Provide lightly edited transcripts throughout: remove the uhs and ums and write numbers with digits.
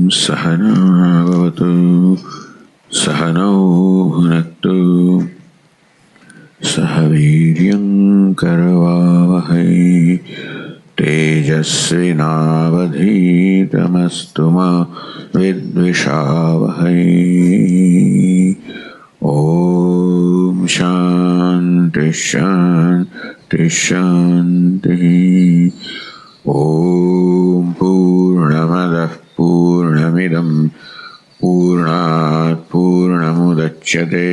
सहना भवतु सहनौ भुनक्तु सह वीर्यं करवावहै तेजस्विनावधीतमस्तु मा विद्विषावहै। ओम शांति शांति शांति। ओम पूर्णमदः पूर्णमिदं पूर्णात् पूर्णमुदच्यते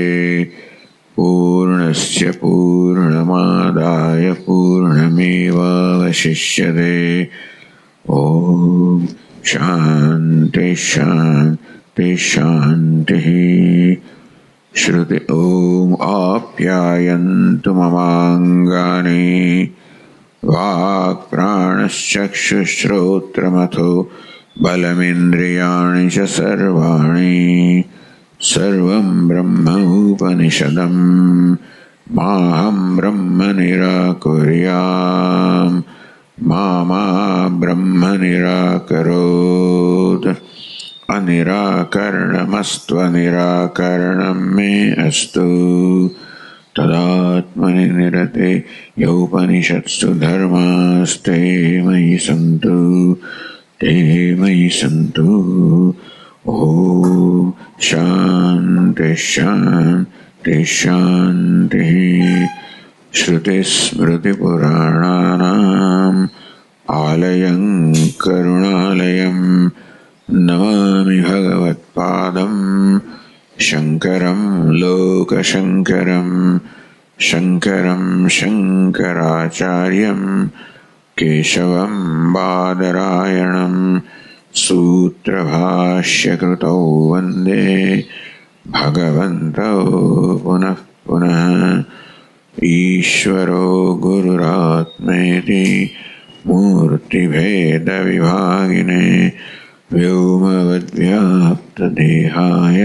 पूर्णस्य पूर्णमादाय पूर्णमेवावशिष्यते। ओम शांति शांति शांति। श्रुति ओम आप्यायन्तु ममाङ्गानि वाक्प्राणश्चक्षुश्रोत्रमथो बलमिन्द्रियाणि च सर्वाणि सर्वं ब्रह्म उपनिषदं माहं ब्रह्म निराकुर्याम् मा ब्रह्म निराकरोत्। अनिराकरणमस्त्वनिराकरणं मे अस्तु। तदात्मनि निरते यौपनिषत्सु धर्मास्ते मयि सन्तु ते मयि सन्तु। ओम शांति शांति शांति। श्रुतिस्मृतिपुराणानाम् आलयं करुणालयं नमामि भगवत्पादं शङ्करं लोकशङ्करं शङ्करं शङ्कराचार्यं केशवं बादरायणं सूत्रभाष्यकृतौ वन्दे भगवन्तौ पुनः पुनः। ईश्वरो गुरुरात्मेति मूर्तिभेदविभागिने व्योमवद्व्याप्तदेहाय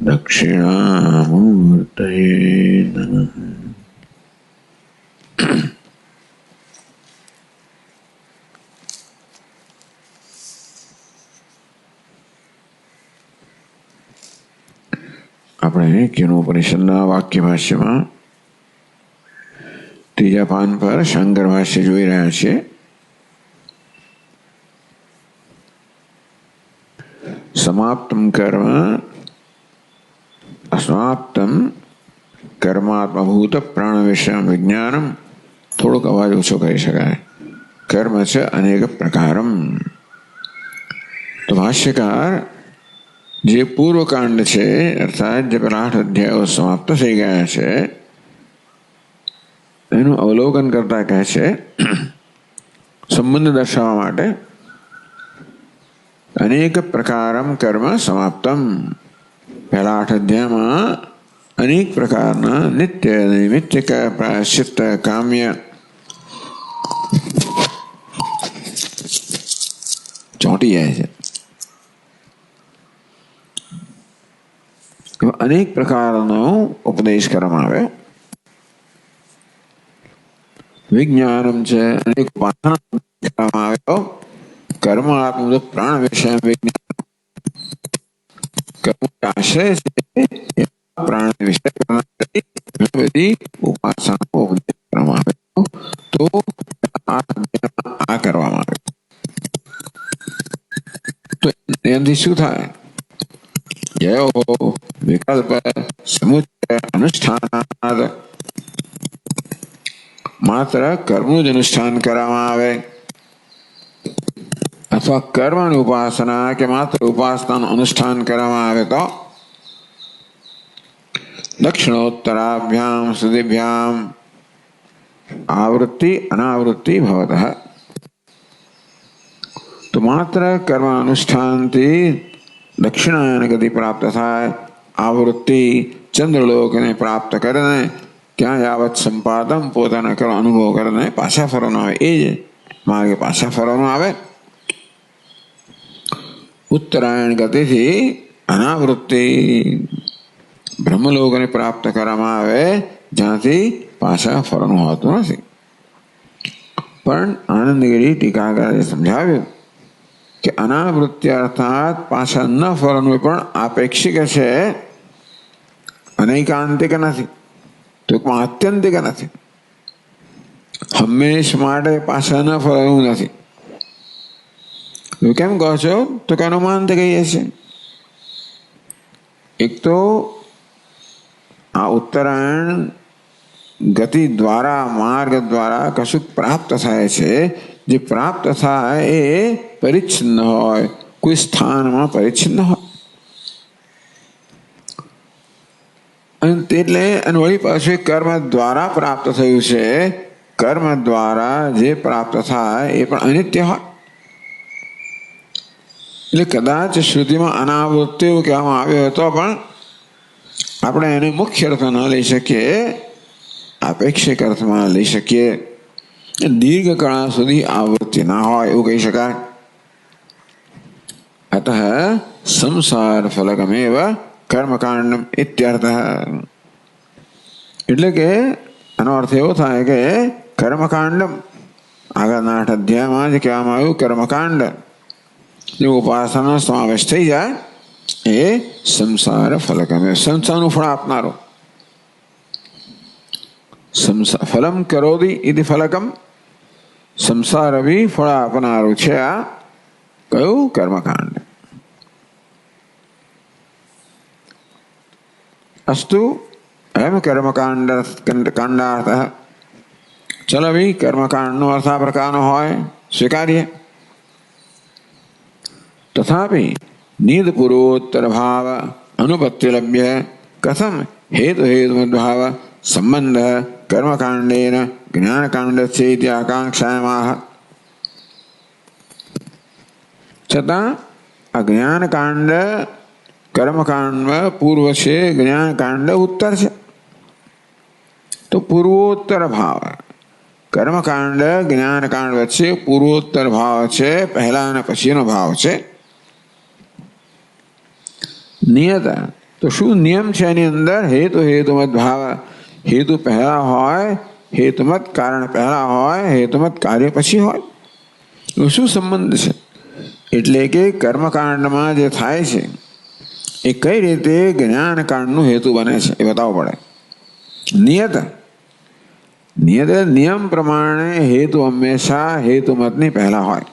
दक्षिणामूर्तये नमः। આપણે કેનોપનિષદના વાક્ય ભાષ્યમાં ત્રીજા પાન પર શંકર ભાષ્ય જોઈ રહ્યા છીએ। समाप्तं कर्म असमाप्तं कर्मात्मभूत प्राण विषय विज्ञानम। थोड़ोक अवाज ओछो कही शकाय। कर्म च अनेक प्रकारम। तो भाष्यकार जे पूर्व कांड छे अर्थात जे पेला 8 अध्यायो समाप्त थई गया छे एनु अवलोकन करता कहे छे संबंध दर्शावा माटे अनेक प्रकारम कर्म समाप्तम। पहला 8 अध्याय में अनेक प्रकारना नित्य नैमित्तिक प्रायश्चित काम्य ચોંટી જાય છે। अनेक प्रकारનો उपदेश કરવામાં આવે। विज्ञानम છે अनेक उपासना કરવામાં આવે। कर्म आत्म प्राण विषय विज्ञान कर्म का आश्रय से प्राण विषय उपासना को उपदेश કરવામાં આવે तो आ કરવામાં આવે तो એનાથી શું થાય? जयो विकल्प समुच्चय अनुष्ठानाद मात्र कर्मનું જ अनुष्ठान કરવામાં આવે अथवा कर्म उपासना के मात्र उपासना अनुष्ठान કરવામાં આવે तो दक्षिणोत्तराभ्याम सुदीभ्याम आवृत्ति अनावृत्ति भवतः। तो मात्र कर्म अनुष्ठान थी दक्षिणायन गति प्राप्त थाय। आवृत्ति चंद्रलोक ने प्राप्त करने त्या यावत संपादन पोताना कर्म अनुभव करने पाछा फरવાનો આવે એ જ માર્ગે પાછા ફરવાનો આવે। उत्तरायण गति थी अनावृत्ति ब्रह्मलोक ने प्राप्त કરવામાં આવે જ્યાંથી પાછા ફરવાનું હોતું નથી। પણ આનંદગીરી ટીકાકારે સમજાવ્યું કે અનાવૃત્તિ અર્થાત પાછા ન ફરવાનું પણ આપેક્ષિક છે, અનૈકાંતિક નથી, ટૂંકમાં આત્યંતિક નથી. હંમેશ માટે પાછા ન ફરવું નથી. કેમ કહો છો? તો કે અનુમાનથી કહીએ છીએ. એક તો આ ઉત્તરાયણ ગતિ દ્વારા, માર્ગ દ્વારા કશુંક પ્રાપ્ત થાય છે. જે પ્રાપ્ત થાય એ પરિચ્છિન્ન હોય, કોઈ સ્થાનમાં પરિચ્છિન્ન હોય. અને એટલે વળી પાછું કર્મ દ્વારા પ્રાપ્ત થયું છે. કર્મ દ્વારા જે પ્રાપ્ત થાય એ પણ અનિત્ય હોય. એટલે કદાચ શ્રુતિમાં અનાવૃત્તિ એવું કહેવામાં આવ્યો હતો, પણ આપણે એને મુખ્ય અર્થમાં ન લઈ શકીએ, આપેક્ષિક અર્થમાં લઈ શકીએ. દીર્ઘકાળ સુધી આવૃત્તિ ના હોય એવું કહી શકાય. અતઃ સંસાર ફલકમેવ કર્મકાંડમ ઇત્યર્થ. એટલે કે આનો અર્થ એવો થાય કે કર્મકાંડમ, આગળના 8 અધ્યાયમાં જ કહેવામાં આવ્યું કર્મકાંડ, જે ઉપાસનાનો સમાવેશ થઈ જાય એ સંસાર ફલકમેવ, સંસારનું ફળ આપનારો. ફલમ કરોતિ ઇતિ ફલકમ, સંસાર બી ફળ આપનારું છે આ કયું? કર્મકાંડ. અસ્તુ એમ કર્મકાંડ કાંડાર્થ. ચલો ભાઈ, કર્મકાંડનો અર્થ આ પ્રકારનો હોય, સ્વીકારીએ. તથાપિ નિધ પૂર્વોત્તર ભાવ અનુપત્તિલભ્ય કથમ હેતુ હેતુમદ્ભાવ સંબંધ કર્મકાંડેન જ્ઞાનકાંડસ્ય ઇતિ આકાંક્ષાયામાહ. છતાં આ જ્ઞાનકાંડ કર્મકાંડમાં પૂર્વ છે, જ્ઞાનકાંડ ઉત્તર છે. તો પૂર્વોત્તર ભાવ, કર્મકાંડ જ્ઞાનકાંડ વચ્ચે પૂર્વોત્તર ભાવ છે, પહેલા અને પછીનો ભાવ છે. નિયત, તો શું નિયમ છે એની અંદર? હેતુ હેતુમત ભાવ, હેતુ પહેલા હોય, હેતુમત કારણ પહેલા હોય, હેતુમત કાર્ય પછી હોય. શું સંબંધ છે? એટલે કે કર્મકાંડમાં જે થાય છે એ કઈ રીતે જ્ઞાનકાંડનું હેતુ બને છે એ બતાવવું પડે. નિયત, નિયત નિયમ પ્રમાણે હેતુ હંમેશા હેતુમતની પહેલા હોય,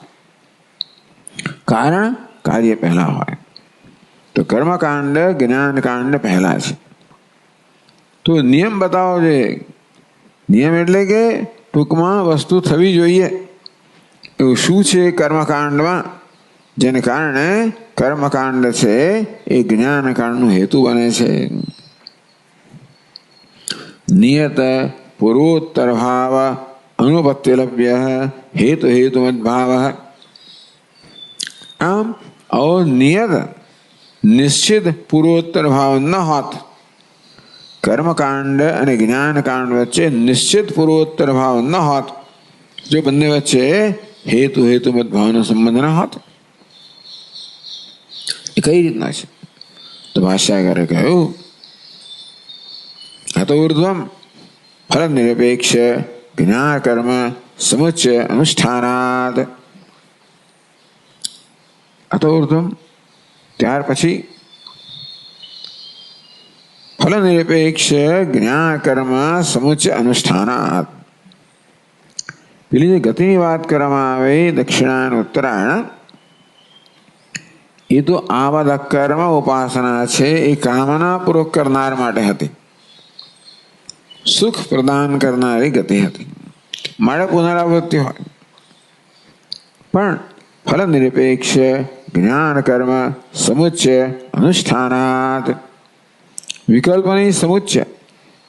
કારણ કાર્ય પહેલા હોય. તો કર્મકાંડ જ્ઞાનકાંડ પહેલા છે. તો નિયમ બતાવો જોઈએ. નિયમ એટલે કે ટૂંકમાં વસ્તુ થવી જોઈએ એવું શું છે કર્મકાંડમાં, જેને કારણે કર્મકાંડ છે એ જ્ઞાનકાંડનું હેતુ બને છે. નિયત પૂર્વોત્તર ભાવ અનુપત્તિલભ્ય હેતુ હેતુમત ભાવ. આમ નિયત નિશ્ચિત પૂર્વોત્તર ભાવ ન હોત, કર્મકાંડ અને જ્ઞાનકાંડ વચ્ચે નિશ્ચિત પૂર્વોત્તર ભાવ ન હોત, જો બંને વચ્ચે હેતુ હેતુમત ભાવનો સંબંધ ન હોત, એ કઈ રીતના છે? તો ભાષ્યાકારે કહ્યું, અતો ઉર્ધ્વમ ફલ નિરપેક્ષ જ્ઞાન કર્મ સમુચ્ચય અનુષ્ઠાનાદ. અતો ઉર્ધ્વમ, ત્યાર પછી ફલ નિરપેક્ષ જ્ઞાન કર્મ સમુચ્ચય અનુષ્ઠાનાદ. પેલી જે ગતિની વાત કરવામાં આવે દક્ષિણાયન ઉત્તરાયણ, એ તો આ બધા કર્મ ઉપાસના છે એ કામનાપૂર્વક કરનાર માટે હતી, સુખ પ્રદાન કરનારી ગતિ હતી, માટે પુનરાવૃત્તિ હોય. પણ ફલ નિરપેક્ષ જ્ઞાન કર્મ સમુચ્ચય અનુષ્ઠાનાત, વિકલ્પની સમુચ્ચય,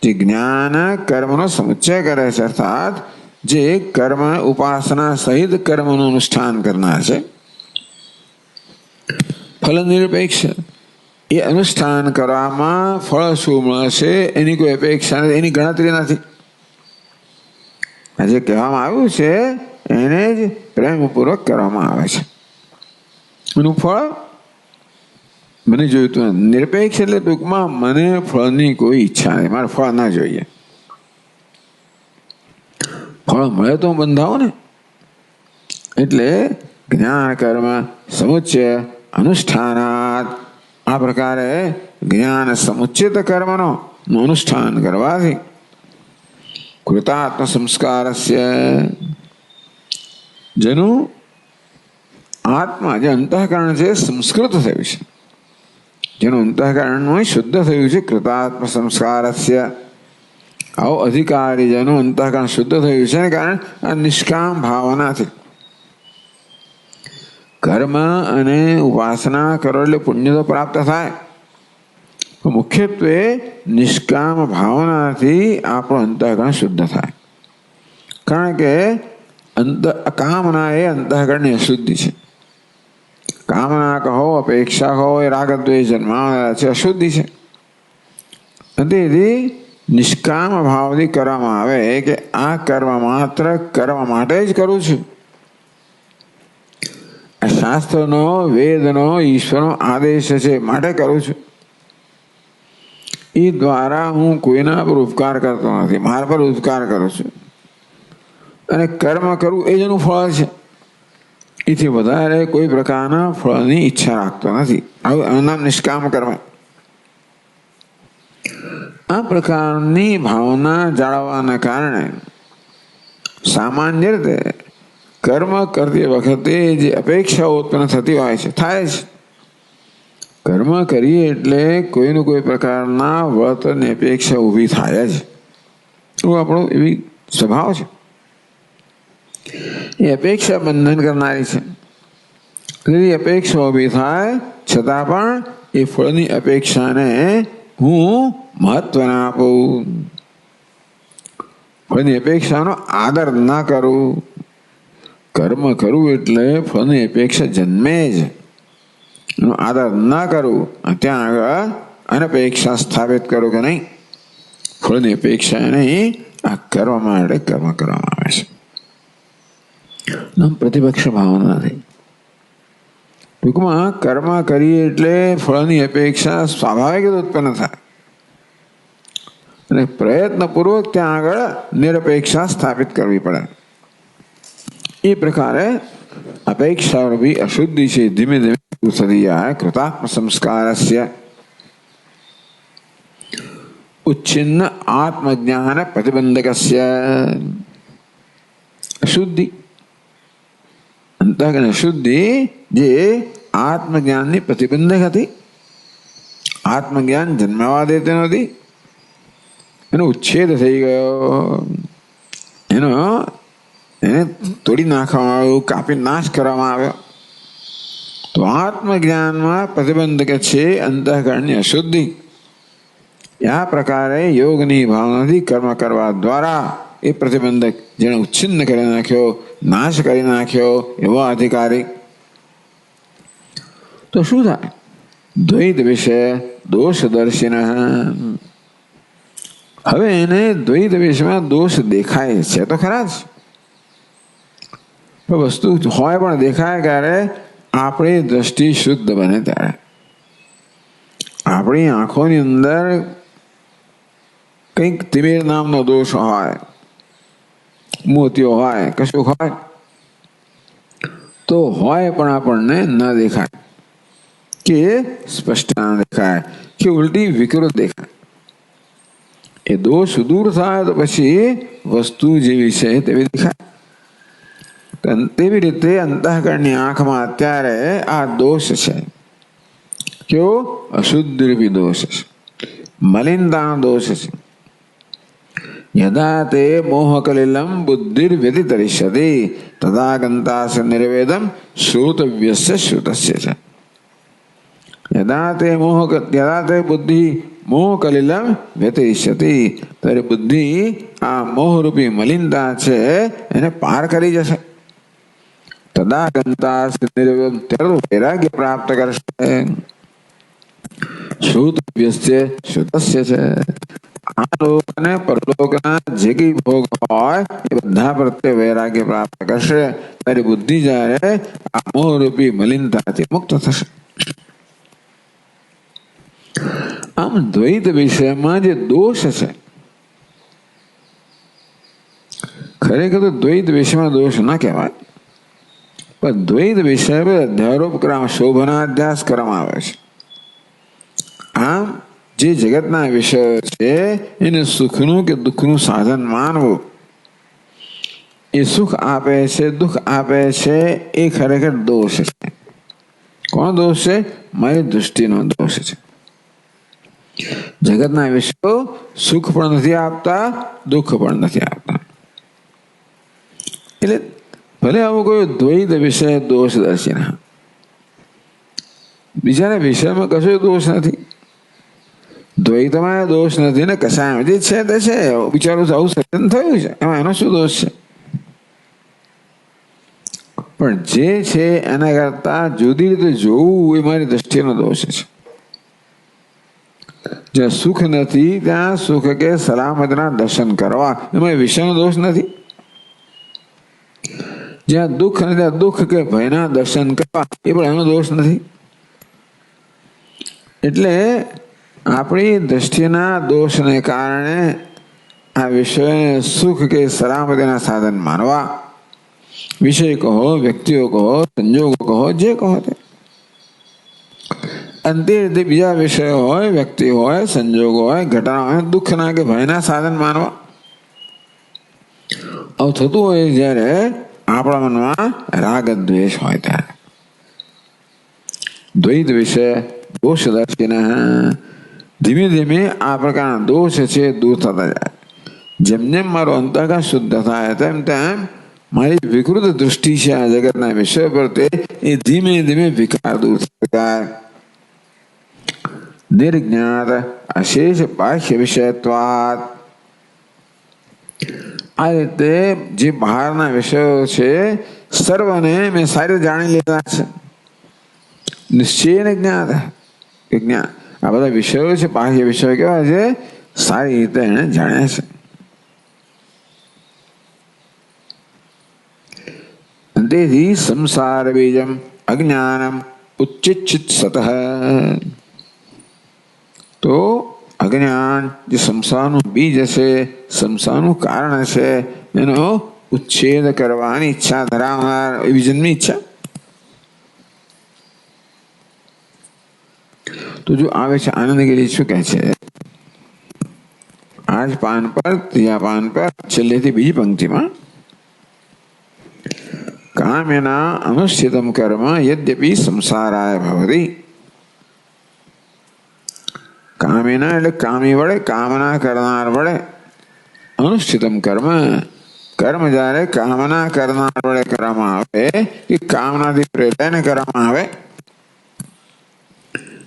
જે જ્ઞાન કર્મનો સમુચ્ચય કરે છે, અર્થાત જે કર્મ ઉપાસના સહિત કર્મનું અનુષ્ઠાન કરનાર છે. ફલ નિરપેક્ષ, એ અનુષ્ઠાન કરવામાં ફળ શું મળશે એની કોઈ અપેક્ષા નથી, એની ગણતરી નથી. જે કહેવામાં આવ્યું છે એને જ પ્રેમપૂર્વક કરવામાં આવે છે. એનું ફળ મને જોઈતું નથી. નિરપેક્ષ એટલે ટૂંકમાં મને ફળની કોઈ ઈચ્છા નહીં, મારે ફળ ના જોઈએ. ફળ મળે તો હું બંધાવું ને. એટલે જ્ઞાન કર્મ સમુચ્ચય અનુષ્ઠાનાત. આ પ્રકારે જ્ઞાન સમુચ્ચિત કર્મનો અનુષ્ઠાન કરવાથી કૃતાત્મ સંસ્કારસ્ય, જેનું આત્મા જે અંતઃકરણ છે સંસ્કૃત થયું છે, જેનું અંતઃકરણ શુદ્ધ થયું છે, કૃતાત્મ સંસ્કારસ્ય, આવો અધિકારી જેનું અંતઃકરણ શુદ્ધ થયું છે ને કારણ આ નિષ્કામ ભાવનાથી. કર્મ અને ઉપાસના કરો એટલે પુણ્ય તો પ્રાપ્ત થાય, મુખ્યત્વે નિષ્કામ ભાવનાથી આપણું અંતઃકરણ શુદ્ધ થાય. કારણ કે કામના એ અંતઃકરણની અશુદ્ધિ છે. કામના કહો, અપેક્ષા કહો, એ રાગદ્વેષ જન્માવનારા છે, અશુદ્ધિ છે. તેથી નિષ્કામ ભાવથી કરવામાં આવે કે આ કર્મ માત્ર કરવા માટે જ કરું છું. આ શાસ્ત્રનો, વેદનો, ઈશ્વરનો આદેશ છે માટે કરું છું. એ દ્વારા હું કોઈના પર ઉપકાર કરતો નથી, મારા પર ઉપકાર કરું છું. અને કર્મ કરવું એ જ એનું ફળ છે. એથી વધારે કોઈ પ્રકારના ફળની ઈચ્છા રાખતો નથી. આવું નામ નિષ્કામ કર્મ. આ પ્રકારની ભાવના જાળવવાના કારણે સામાન્ય રીતે કર્મ કરતી વખતે જે અપેક્ષાઓ ઉત્પન્ન થતી હોય છે, થાય છે. કર્મ કરીએ એટલે કોઈને કોઈ પ્રકારના વર્તનની અપેક્ષા ઊભી થાય જ. એવું આપણો એવી સ્વભાવ છે. એ અપેક્ષા બંધન કરનારી છે. તેથી અપેક્ષા ઊભી થાય છતાં પણ એ ફળની અપેક્ષાને હું મહત્વ ના આપું, ફળની અપેક્ષાનો આદર ના કરું. કર્મ કરવું એટલે ફળની અપેક્ષા જન્મે જ, એનો આદર ના કરું. ત્યાં આગળ અનપેક્ષા સ્થાપિત કરું કે નહીં, ફળની અપેક્ષા નહીં, આ કરવા માટે કર્મ કરવામાં આવે છે. પ્રતિપક્ષ ભાવના નથી. ટૂંકમાં કર્મ કરીએ એટલે ફળની અપેક્ષા સ્વાભાવિક ઉત્પન્ન થાય અને પ્રયત્નપૂર્વક ત્યાં આગળ નિરપેક્ષા સ્થાપિત કરવી પડે. એ પ્રકારે અપેક્ષા રૂપી અશુદ્ધિ છે ધીમે ધીમે થતી જાય. કૃતાત્મ સંસ્કારસ્ય ઉચ્છિન્ન આત્મજ્ઞાન પ્રતિબંધકસ્ય. અશુદ્ધિ, અંતઃકરણ અશુદ્ધિ જે આત્મજ્ઞાનની પ્રતિબંધક હતી, આત્મજ્ઞાન જન્માવા દેતી નથી, એનો ઉચ્છેદ થઈ ગયો. એને તોડી નાખવામાં આવ્યું, કાપી નાશ કરવામાં આવ્યો. તો આત્મજ્ઞાનમાં પ્રતિબંધક છે અંતઃકરણની અશુદ્ધિ. આ પ્રકારે યોગની ભાવનાથી કર્મ કરવા દ્વારા એ પ્રતિબંધક જેને ઉચ્છિન્ન કરી નાખ્યો, નાશ કરી નાખ્યો એવો અધિકારી. તો શું થાય? દ્વૈત વિશે દોષદર્શિન. હવે એને દ્વૈત વિષયમાં દોષ દેખાય છે તો ખરા જ. વસ્તુ હોય પણ દેખાય ક્યારે? આપણી દ્રષ્ટિ શુદ્ધ બને ત્યારે. આપણી આંખોની અંદર કંઈક તિમિર નામનો દોષ હોય, મોતીઓ હોય, કશું હોય તો હોય પણ આપણને ન દેખાય, કે સ્પષ્ટ ના દેખાય, કે ઉલટી વિકૃત દેખાય. એ દોષ દૂર થાય તો પછી વસ્તુ જેવી છે તેવી દેખાય. તેવી રીતે અંતઃકરણની આંખમાં અત્યારે આ દોષ છે. કેવો? અશુદ્ધ રૂપી દોષ છે, મલિનતાનો દોષ છે. યદા તે મોહકલિલમ બુદ્ધિર્વ્યતિતરિષ્યતિ તદા ગંતાસ્ય નિર્વેદમ શ્રોતવ્યસ્ય શ્રુતસ્ય છે. યદા તે બુદ્ધિ મોહકલિલમ વ્યતિરિષ્યતિ, ત્યારે બુદ્ધિ આ મોહરૂપી મલિનતા છે એને પાર કરી જશે. તદા ગંતાસ્ય નિર્વેદમ, ત્યારે વૈરાગ્ય પ્રાપ્ત કરશે. શ્રુતવ્યસ્ય શ્રુતસ્ય છે. આ લોક અને પરલોકના જે કઈ ભોગ હોય એ બધા પ્રત્યે વૈરાગ્ય પ્રાપ્ત કરશે. ત્યારે બુદ્ધિ જ્યારે આ મોહરૂપી મલિનતાથી મુક્ત થશે. આમ દ્વૈત વિષયમાં જે દોષ છે, ખરેખર તો દ્વૈત વિષયમાં દોષ ના કહેવાય, પણ દ્વૈત વિષય પર અધ્યારોપ કરવામાં, શોભનાધ્યાસ કરવામાં આવે છે. આમ જે જગતના વિષયો છે એને સુખનું કે દુઃખનું સાધન માનવું, એ સુખ આપે છે, દુઃખ આપે છે, એ ખરેખર દોષ છે. કોનો દોષ છે? મારી દૃષ્ટિનો દોષ છે. જગતના વિષયો સુખ પણ નથી આપતા, દુઃખ પણ નથી આપતા. એટલે ભલે આવું કોઈ દ્વૈત વિષય દોષ દર્શિન, બીજાના વિષયમાં કશો દોષ નથી, દ્વૈતમાં દોષ નથી ને કશાયમાં જે છે તે છે. બિચારું આવું સર્જન થયું છે, એમાં એનો શું દોષ છે? પણ જે છે એના કરતા જુદી રીતે જોવું એ મારી દ્રષ્ટિનો દોષ છે. જ્યાં સુખ નથી ત્યાં સુખ કે સલામતના દર્શન કરવા, એમાં વિષયનો દોષ નથી. જ્યાં દુઃખ નથી ત્યાં દુઃખ કે ભયના દર્શન કરવા, એ પણ એનો દોષ નથી. એટલે આપણી દ્રષ્ટિના દોષને કારણે આ વિષયોને સુખ કે સલામતીના સાધન માનવા, વિષય કહો, વ્યક્તિઓ કહો, સંજોગો કહો, જે કહો તે, અંતે રીતે બીજા વિષયો હોય, વ્યક્તિ હોય, સંજોગો હોય, ઘટના હોય, દુઃખના કે ભયના સાધન માનવા. આવું થતું હોય જ્યારે આપણા મનમાં રાગ દ્વેષ હોય ત્યારે. દ્વૈત વિષય દોષ દર્શીને ધીમે ધીમે આ પ્રકારના દોષ છે દૂર થતા જાય. જેમ જેમ મારો અંતઃકરણ શુદ્ધ થાય તેમ તેમ મારી વિકૃત દૃષ્ટિ છે આ જગતના વિષય પર, તે એ ધીમે ધીમે વિકાર દૂર થતા જાય. નિર્જ્ઞાત અશેષ બાહ્ય વિષયત્વાત, આ રીતે જે બહારના વિષયો છે સર્વને મેં સારી રીતે જાણી લીધા છે. નિશ્ચય જ્ઞાત જ્ઞાન, આ બધા વિષયો છે, બાહ્ય વિષયો કેવા છે? સારી રીતે એને જાણ્યા છે. તેથી સંસાર બીજમ અજ્ઞાનમ ઉચ્ચિત સતઃ, તો અજ્ઞાન જે સંસારનું બીજ છે, સંસારનું કારણ છે, એનો ઉચ્છેદ કરવાની ઈચ્છા ધરાવનાર એવી જન્મી ઈચ્છા. તો જો આવે છે આનંદગીરી શું કહે છે? આજ પાન પર, ત્રીજા પાન પર, છેલ્લેથી બીજી પંક્તિમાં, કામેના અનુષ્ઠિતમ કર્મ યદ્યપિ સંસારાય ભવતિ. કામેના એટલે કામી વડે, કામના કરનાર વડે, અનુષ્ઠિતમ કર્મ, કર્મ જ્યારે કામના કરનાર વડે કરવામાં આવે કે કામનાથી પ્રેરાઈને કરવામાં આવે,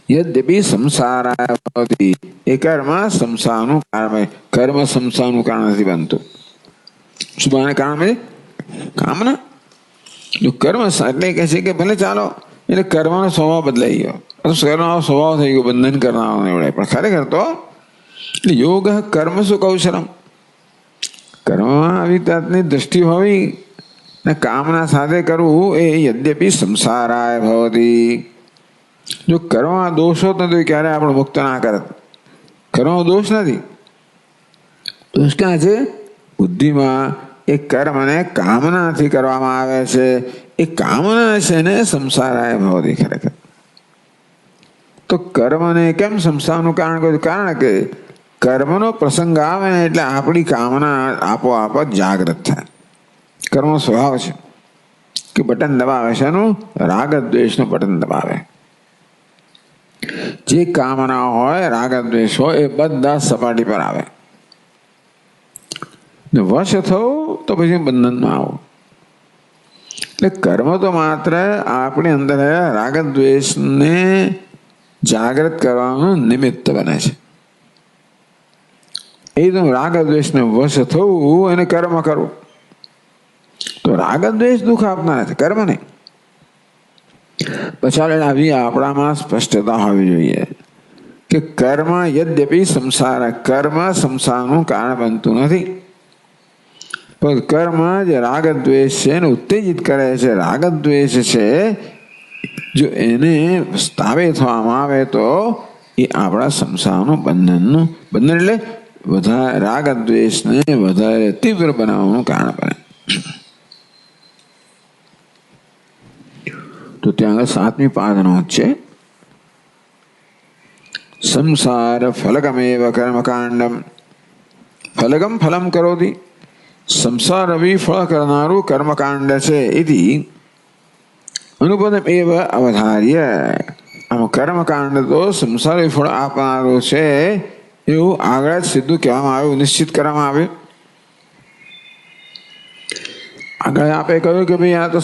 યદ્યપિ સંસારાય ભવતિ, એ કર્મ સંસારનું કારણ. કર્મ સંસારનું કારણ નથી બનતું. શું બને કારણ છે? કામના. જો કર્મ એટલે કહે છે કે ભલે ચાલો, એટલે કર્મનો સ્વભાવ બદલાઈ ગયો, કર્મનો સ્વભાવ થઈ ગયો બંધન કરનારને વડે. પણ ખરેખર તો એટલે યોગ કર્મ શું કૌશલમ, કર્મમાં આવી જાતની દ્રષ્ટિ હોવી ને કામના સાથે કરવું, એ યદ્યપિ સંસારાય ભવતી. જો કર્મમાં દોષ હોત ને તો ક્યારે આપણે મુક્ત ના કરત. કર્મમાં દોષ નથી, દોષ ક્યાં છે? બુદ્ધિમાં. એ કર્મને કામનાથી કરવામાં આવે છે, એ કામના છે ને સંસારાય ભવતી. ખરેખર તો કર્મને કેમ સંસારનું કારણ કહ્યું? કારણ કે કર્મનો પ્રસંગ આવે ને એટલે આપણી કામના આપોઆપ જાગૃત થાય. કર્મનો સ્વભાવ છે કે બટન દબાવે છે, એનું રાગ દ્વેષનું બટન દબાવે. જે કામના હોય, રાગ દ્વેષ હોય, એ બધા સપાટી પર આવે. વશ થવું તો પછી બંધનમાં આવો. એટલે કર્મ તો માત્ર આપણી અંદર રાગ દ્વેષને જાગૃત કરવાનું નિમિત્ત બને છે. એ તો રાગ દ્વેષને વશ થવું એને કર્મ કરવું. તો રાગ દ્વેષ દુઃખ આપનાર નથી, કર્મ નહીં. પછી આવી આપણામાં સ્પષ્ટતા હોવી જોઈએ કે કર્મ યદ્યપિ સંસાર, કર્મ સંસારનું કારણ બનતું નથી, પણ કર્મ જે રાગ દ્વેષ છે એને ઉત્તેજિત કરે છે. રાગ દ્વેષ છે જો એને તાવે થવામાં આવે તો એ આપણા સંસારનું બંધનનું, બંધન એટલે વધારે રાગ દ્વેષને વધારે તીવ્ર બનાવવાનું કારણ બને. તો ત્યાં આગળ 7મી પાદનો છે. સંસાર ફલકમેવ કર્મકાંડમ ફલકમ ફલમ કરોતિ. સંસાર બી ફળ કરનારું કર્મકાંડ છે. ઇતિ અનુપદમ એવ અવધાર્ય. આમ કર્મકાંડ તો સંસાર ફળ આપનારું છે એવું આગળ જ સીધું કહેવામાં આવ્યું, નિશ્ચિત કરવામાં આવ્યું. આગળ આપે કહ્યું કે ભાઈ આ તો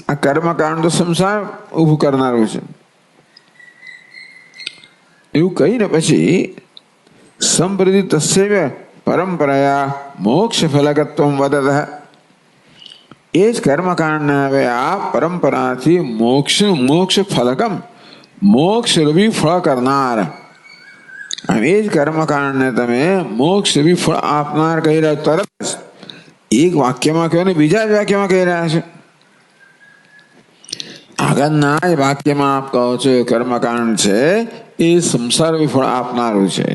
આ કર્મકાંડ તો સંસાર ઊભું કરનારું છે એવું કહીને પછી સંપ્રતિ તસ્યૈવ પરંપરાયા મોક્ષ ફલકત્વમ વદતઃ. એ જ કર્મકાંડને હવે આ પરંપરાથી મોક્ષ ફલકમ મોક્ષ રૂપી ફળ કરનાર, એ જ કર્મકાંડને તમે મોક્ષ રૂપી ફળ આપનાર કહી રહ્યા. તરત એક વાક્યમાં કહો ને બીજા જ વાક્યમાં કહી રહ્યા છે. આગળના જ વાક્યમાં આપ કહો છો કર્મકાંડ છે એ સંસાર ફળ આપનારું છે.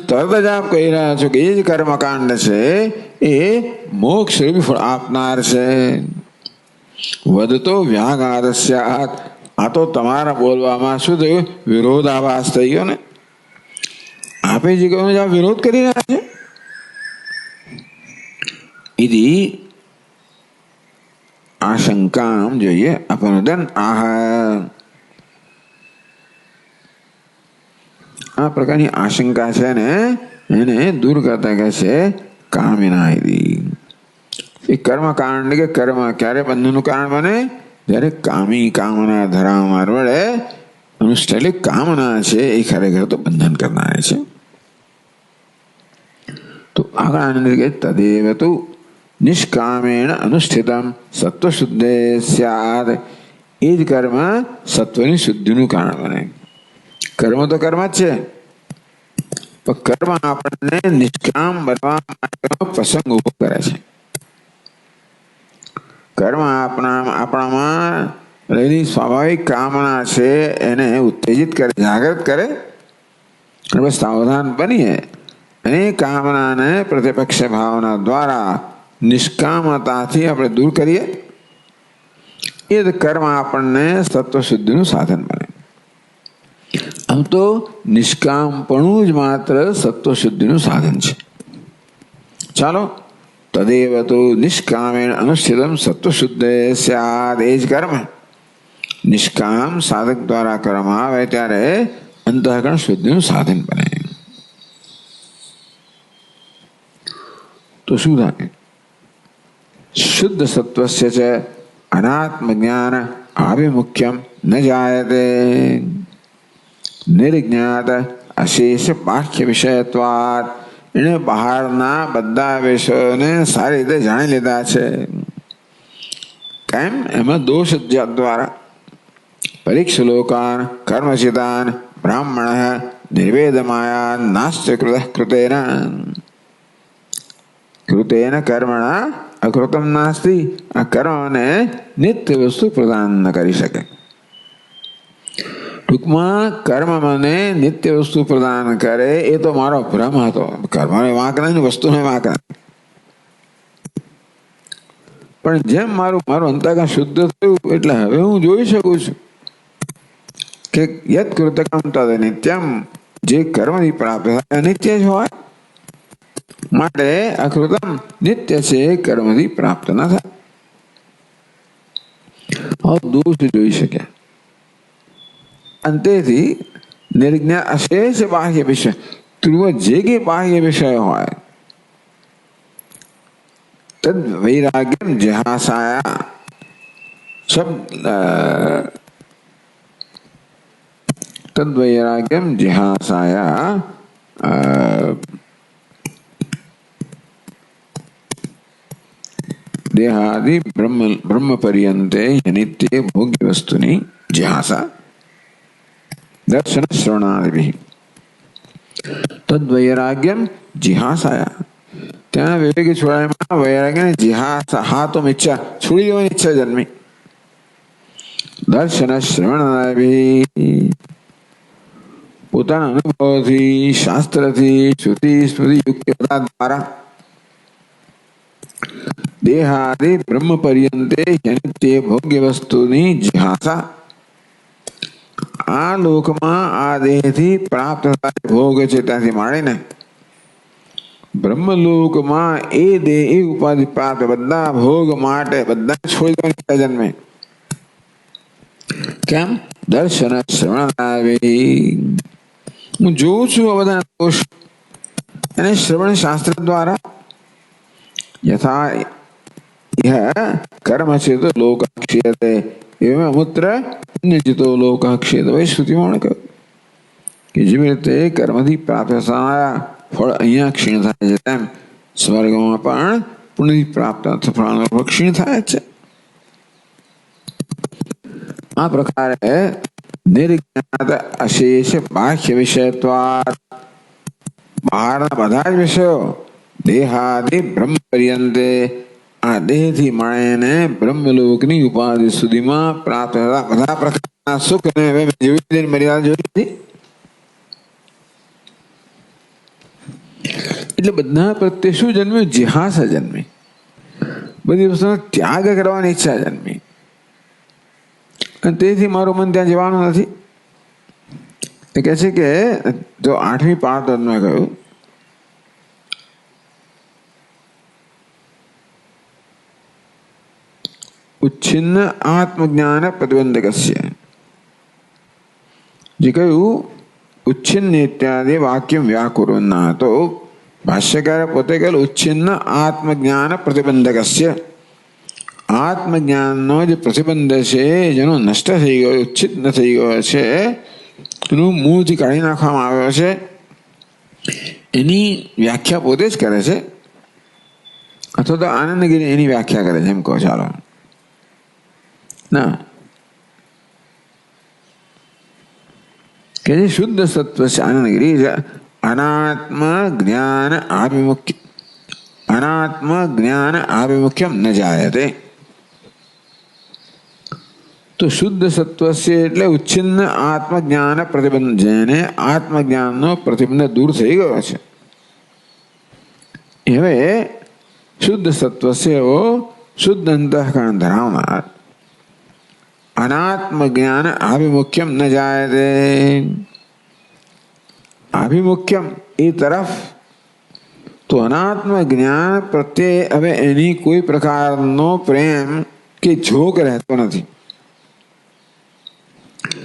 તરત જ આપ કહી રહ્યા છો કે એ જ કર્મકાંડ છે એ મોક્ષ રૂપી ફળ આપનાર છે. વધતો વ્યાઘાતસ્યાત. આ તો તમારા બોલવામાં શું થયું? વિરોધાભાસ થઈ ગયો ને. આપે જે કહ્યું આ વિરોધ કરી રહ્યા છે. ઇતિ આશંકામ જોઈએ અપનુદન આહ. આ પ્રકારની આશંકા છે ને એને દૂર કરતા કહે છે કામિના. એ કર્મકાંડ કે કર્મ ક્યારે બંધનનું કારણ બને? જ્યારે કામી કામના ધરાવનાર વડે અનુષ્ઠેલી કામના છે એ ખરેખર તો બંધન કરનાર છે. તો આગળ આનંદ કે તદેવ તો નિષ્કામેણ અનુષ્ઠિતમ સત્વશુદ્ધે સ્યાદ. એ જ કર્મ સત્વની શુદ્ધિનું કારણ બને. કર્મ તો કર્મ જ છે, પણ કર્મ આપણને નિષ્કામ બનવા માટેનો પ્રસંગ ઉભો કરે છે. કર્મ આપણામાં રહેલી સ્વાભાવિક કામના છે એને ઉત્તેજિત કરે, જાગૃત કરે. આપણે સાવધાન બનીએ અને કામનાને પ્રતિપક્ષ ભાવના દ્વારા નિષ્કામતાથી આપણે દૂર કરીએ. એ જ કર્મ આપણને સત્વ શુદ્ધિનું સાધન બને. આમ તો નિષ્કામપણું જ માત્ર સત્વ શુદ્ધિનું સાધન છે. ચાલો, તદેવ તો નિષ્કામેણ અનુષ્ઠિતમ સત્વ શુદ્ધે સ્યાદ. એ જ કર્મ નિષ્કામ સાધક દ્વારા કરવામાં આવે ત્યારે અંતઃકરણ શુદ્ધિનું સાધન બને. તો શું થાય? શુદ્ધ સત્વસ્ય છે અનાત્મ જ્ઞાન આભિમુખ્યમ ન જાયતે. નિર્જ્ઞાત અશેષ બાહ્ય વિષયત્વાદ. એને બહારના બધા વિષયોને સારી રીતે જાણી લીધા છે. કેમ? એમાં દોષ દ્વારા પરીક્ષલોકાન કર્મચિતાન બ્રાહ્મણ નિર્વેદમાયા નાસ્ત્ય કૃતેન કૃતેન કર્મણા અકૃતમ નાસ્તિ. આ કર્મને નિત્ય વસ્તુ પ્રદાન ન કરી શકે. ટૂંકમાં કર્મ મને નિત્ય વસ્તુ પ્રદાન કરે એ તો મારો ભ્રમ હતો. કર્મને વાંક નહીં, વસ્તુને વાંક નહીં. પણ જેમ મારું અંતઃકરણ શુદ્ધ થયું એટલે હવે હું જોઈ શકું છું કે યત કૃતકમ તદ નિત્યમ. જે કર્મથી પ્રાપ્ત થાય અનિત્ય જ હોય, માટે અકૃતમ નિત્ય છે, કર્મથી પ્રાપ્ત ન થાય. દોષ જોઈ શક્યા. અંતેથી નિર્જ્ઞા અશેષ બાહ્ય વિષય. જે કે બાહ્ય વિષય હોય તદ વૈરાગ્યમ જિહાસાયા. તદ વૈરાગ્યમ જિહાસાયા દેહાદિ બ્રહ્મ પર્યંતે નિત્ય ભોગ્ય વસ્તુની જિહાસા દર્શન શ્રવણાદિ. તદ વૈરાગ્યમ જિહાસાયા. ત્યાં વિવેકી છોડાયમાં વૈરાગ્યને જિહાસા, હા તો ઈચ્છા છોડી દેવાની ઈચ્છા જન્મી. દર્શન શ્રવણાદિ પોતાના અનુભવથી, શાસ્ત્રથી, શ્રુતિ સ્મૃતિ યુક્તિ દ્વારા દેહાદિ બ્રહ્મ પર્યંતે તે ભોગ્ય વસ્તુની જિહાસા. આ લોકમાં આ દેહથી પ્રાપ્ત થતા ભોગ છે ત્યાંથી માંડીને બ્રહ્મલોકમાં એ દેહ એ ઉપાધિ પ્રાપ્ત બધા ભોગ માટે બધા છોડી દેવાની જન્મે. કેમ? દર્શન શ્રવણ આવે. હું જોઉં છું આ બધા દોષ અને શ્રવણ શાસ્ત્ર દ્વારા યથા કર્મ છે તો લોક ક્ષેત્રે એવં અમુત્ર નિજિતો લોક ક્ષેત્ર. ભાઈ શ્રુતિમાં કહ્યું કે જેવી રીતે કર્મથી પ્રાપ્ત થનારા ફળ અહીંયા ક્ષીણ થાય છે તેમ સ્વર્ગમાં પણ પુણ્યથી પ્રાપ્ત ફળનો ફળ ક્ષીણ થાય છે. આ પ્રકારે નિર્જ્ઞાત અશેષ બાહ્ય વિષયત્વાદ બહારના બધા જ વિષયો દેહાદિ બ્રહ્મ પર્યંતે આ દેહથી મળીને બ્રહ્મલોકની ઉપાધિ સુધીમાં પ્રાપ્ત થતા બધા પ્રકારના સુખ ને મર્યાદા જોઈ હતી. એટલે બધા પ્રત્યે શું જન્મ્યું? જિહાસા જન્મી. બધી વસ્તુનો ત્યાગ કરવાની ઈચ્છા જન્મી. અને તેથી મારું મન ત્યાં જવાનું નથી. એ કહે છે કે જો 8મી પાદમાં કહ્યું ઉચ્છિન્ન આત્મજ્ઞાન પ્રતિબંધકસ્ય, જે કહ્યું ઉચ્છિન્ન ઇત્યાદિ વાક્ય વ્યાકુર્વન્ના, તો ભાષ્યકાર પોતે કહ્યું ઉચ્છિન્ન આત્મજ્ઞાન પ્રતિબંધકસ્ય, આત્મજ્ઞાનનો જે પ્રતિબંધ છે જેનો નષ્ટ થઈ ગયો ઉચ્છિત ન થઈ ગયો છે એનું મૂળથી કાઢી નાખવામાં આવ્યો છે એની વ્યાખ્યા પોતે જ કરે છે, અથવા તો આનંદગીરી એની વ્યાખ્યા કરે છે એમ કહો. ચાલો ના કે જે શુદ્ધ સત્વ છે આનંદગીરી અનાત્મ જ્ઞાન આભિમુખ્ય, અનાત્મ જ્ઞાન આભિમુખ્યમ ન જાયતે. તો શુદ્ધ સત્વ છે એટલે ઉચ્છિન્ન આત્મજ્ઞાન પ્રતિબંધ, જેને આત્મજ્ઞાનનો પ્રતિબંધ દૂર થઈ ગયો છે. હવે શુદ્ધ સત્વ છે એવો શુદ્ધ અંતઃકરણ ધરાવનાર અનાત્મ જ્ઞાન આભિમુખ્યમ ન જાયતે. આભિમુખ્યમ એ તરફ, તો અનાત્મ જ્ઞાન પ્રત્યે હવે એની કોઈ પ્રકારનો પ્રેમ કે ઝોક રહેતો નથી.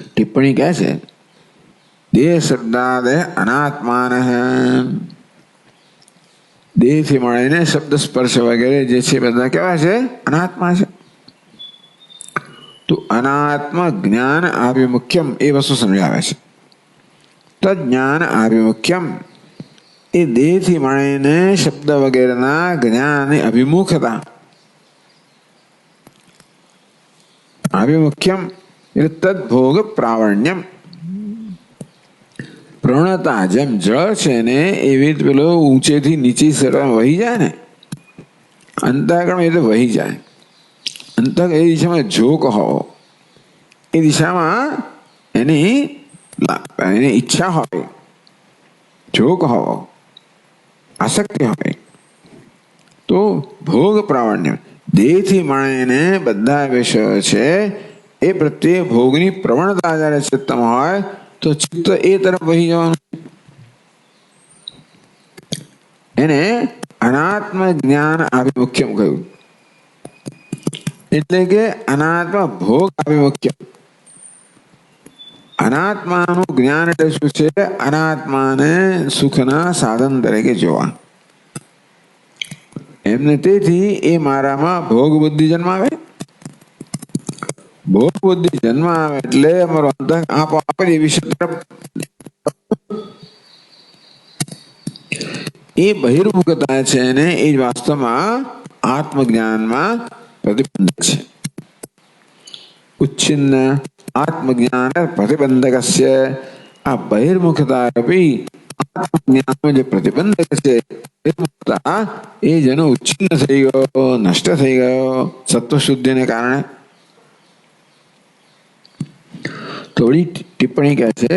ટિપ્પણી કહે છે દેહ શબ્દાદ અનાત્માન, દેહથી મળીને શબ્દ સ્પર્શ વગેરે જે છે બધા કેવા છે? અનાત્મા છે. તો અનાત્મ જ્ઞાન આભિમુખ્યમ એ વસ્તુ સમજાવે છે. તજ્ઞાન આભિમુખ્યમ એ દેહથી મળીને શબ્દ વગેરેના જ્ઞાનની અભિમુખતા. આભિમુખ્યમ એટલે તદભોગ પ્રાવણ્યમ, પ્રવણતા. જેમ જળ છે ને એવી પેલો ઊંચેથી નીચે સર વહી જાય ને, અંતઃકરણ એટલે વહી જાય. અંતઃ એ દિશામાં ઝોક હોવો, એ દિશામાં એની ઈચ્છા હોય, ઝોક હોવો, આસક્તિ હોય. તો ભોગ પ્રાવણ્ય, દેહથી મળીને બધા વિષયો છે એ પ્રત્યે ભોગની પ્રવણતા જ્યારે ચિત્તમાં હોય તો ચિત્ત એ તરફ વહી જવાનું. એને અનાત્મ જ્ઞાન આભિમુખ્યમ કહ્યું. એટલે કે અનાત્મ ભોગ આભિમુખ્યમ. અનાત્માનું જ્ઞાન એટલે શું છે? અનાત્માને સુખના સાધન તરીકે જોવા. એમને તેથી એ મારામાં ભોગ બુદ્ધિ જન્માવે. ભોગ બુદ્ધિ જન્મ આવે એટલે અમારો અંતઃ આપે એ વિષય તરફ એ બહિર્મુખતા છે ને એ જ વાસ્તવમાં આત્મજ્ઞાનમાં પ્રતિબંધક છે. ઉચ્છિન્ન આત્મજ્ઞાન પ્રતિબંધકસ્ય, આ બહિર્મુખતા રૂપી આત્મજ્ઞાનનો જે પ્રતિબંધક છે બહિર્મુખતા એ જેનો ઉચ્છિન્ન થઈ ગયો, નષ્ટ થઈ ગયો સત્વશુદ્ધિને કારણે. થોડી ટિપ્પણી કહે છે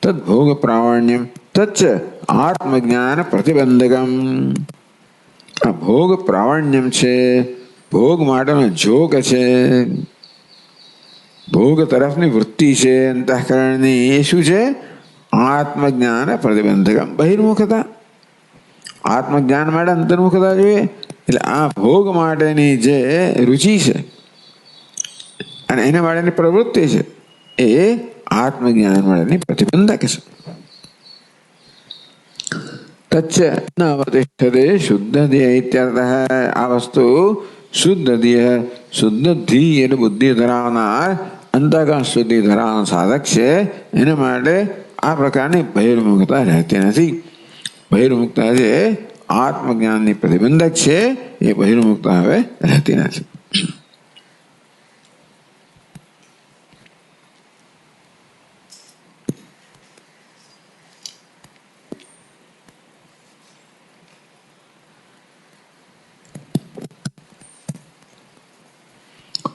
તદભોગ પ્રાવણ્યમ તચ્ચ આત્મજ્ઞાન પ્રતિબંધકમ. આ ભોગ પ્રાવણ્યમ છે ભોગ માટેનો જોગ છે, ભોગ તરફની વૃત્તિ છે અંતઃકરણની, એ શું છે? આત્મજ્ઞાન પ્રતિબંધક બહિર્મુખતા. આત્મજ્ઞાન માટે અંતર્મુખતા જોઈએ. એટલે આ ભોગ માટેની જે રુચિ છે અને એના માટેની પ્રવૃત્તિ છે એ આત્મજ્ઞાન માટેની પ્રતિબંધક છે. તચ્ચ ન અવતિષ્ઠતે શુદ્ધ ધ્યેય ઇત્યર્થ. આ વસ્તુ શુદ્ધ ધ્યેય, શુદ્ધ ધી એટલે બુદ્ધિ ધરાવનાર, અંતઃકરણ શુદ્ધિ ધરાવનાર સાધક છે, એના માટે આ પ્રકારની બહિર્મુખતા રહેતી નથી. બહિર્મુખતા જે આત્મજ્ઞાનની પ્રતિબંધક છે એ બહિર્મુખતા હવે રહેતી નથી.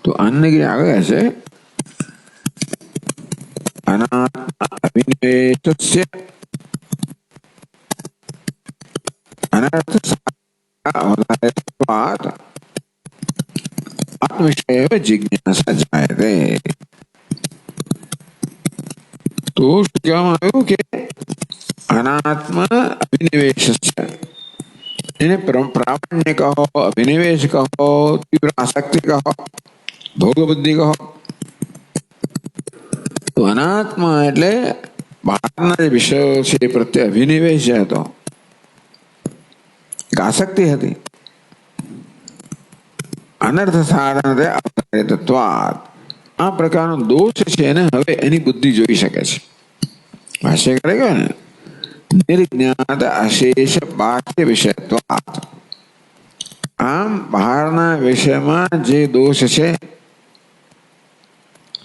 तो अन्य के आगे ऐसे अनात्म अभिनिवेशस्य अनर्थ अवधायत्वात् आत्मविषये जिज्ञासा जायते. तो क्या मानो कि अनात्म अभिनिवेशस्य, इन्हें प्रामाण्य कहो, अभिनिवेश कहो, तीव्र आसक्ति कहो, भोग बुद्धि कहो. तो अनात्मा એટલે બહારના જે વિષયો છે એ પ્રત્યે અભિનિવેશ હતો, આસક્તિ હતી. અનર્થ સાધન અવધારિતત્વાत्, આ પ્રકારનો દોષ છે એને હવે એની બુદ્ધિ જોઈ શકે છે. ભાષ્ય કરે કે ને નિર્જ્ઞાત અશેષ બાહ્ય વિષયત્વાत्, આમ બહારના વિષયમાં જે દોષ છે,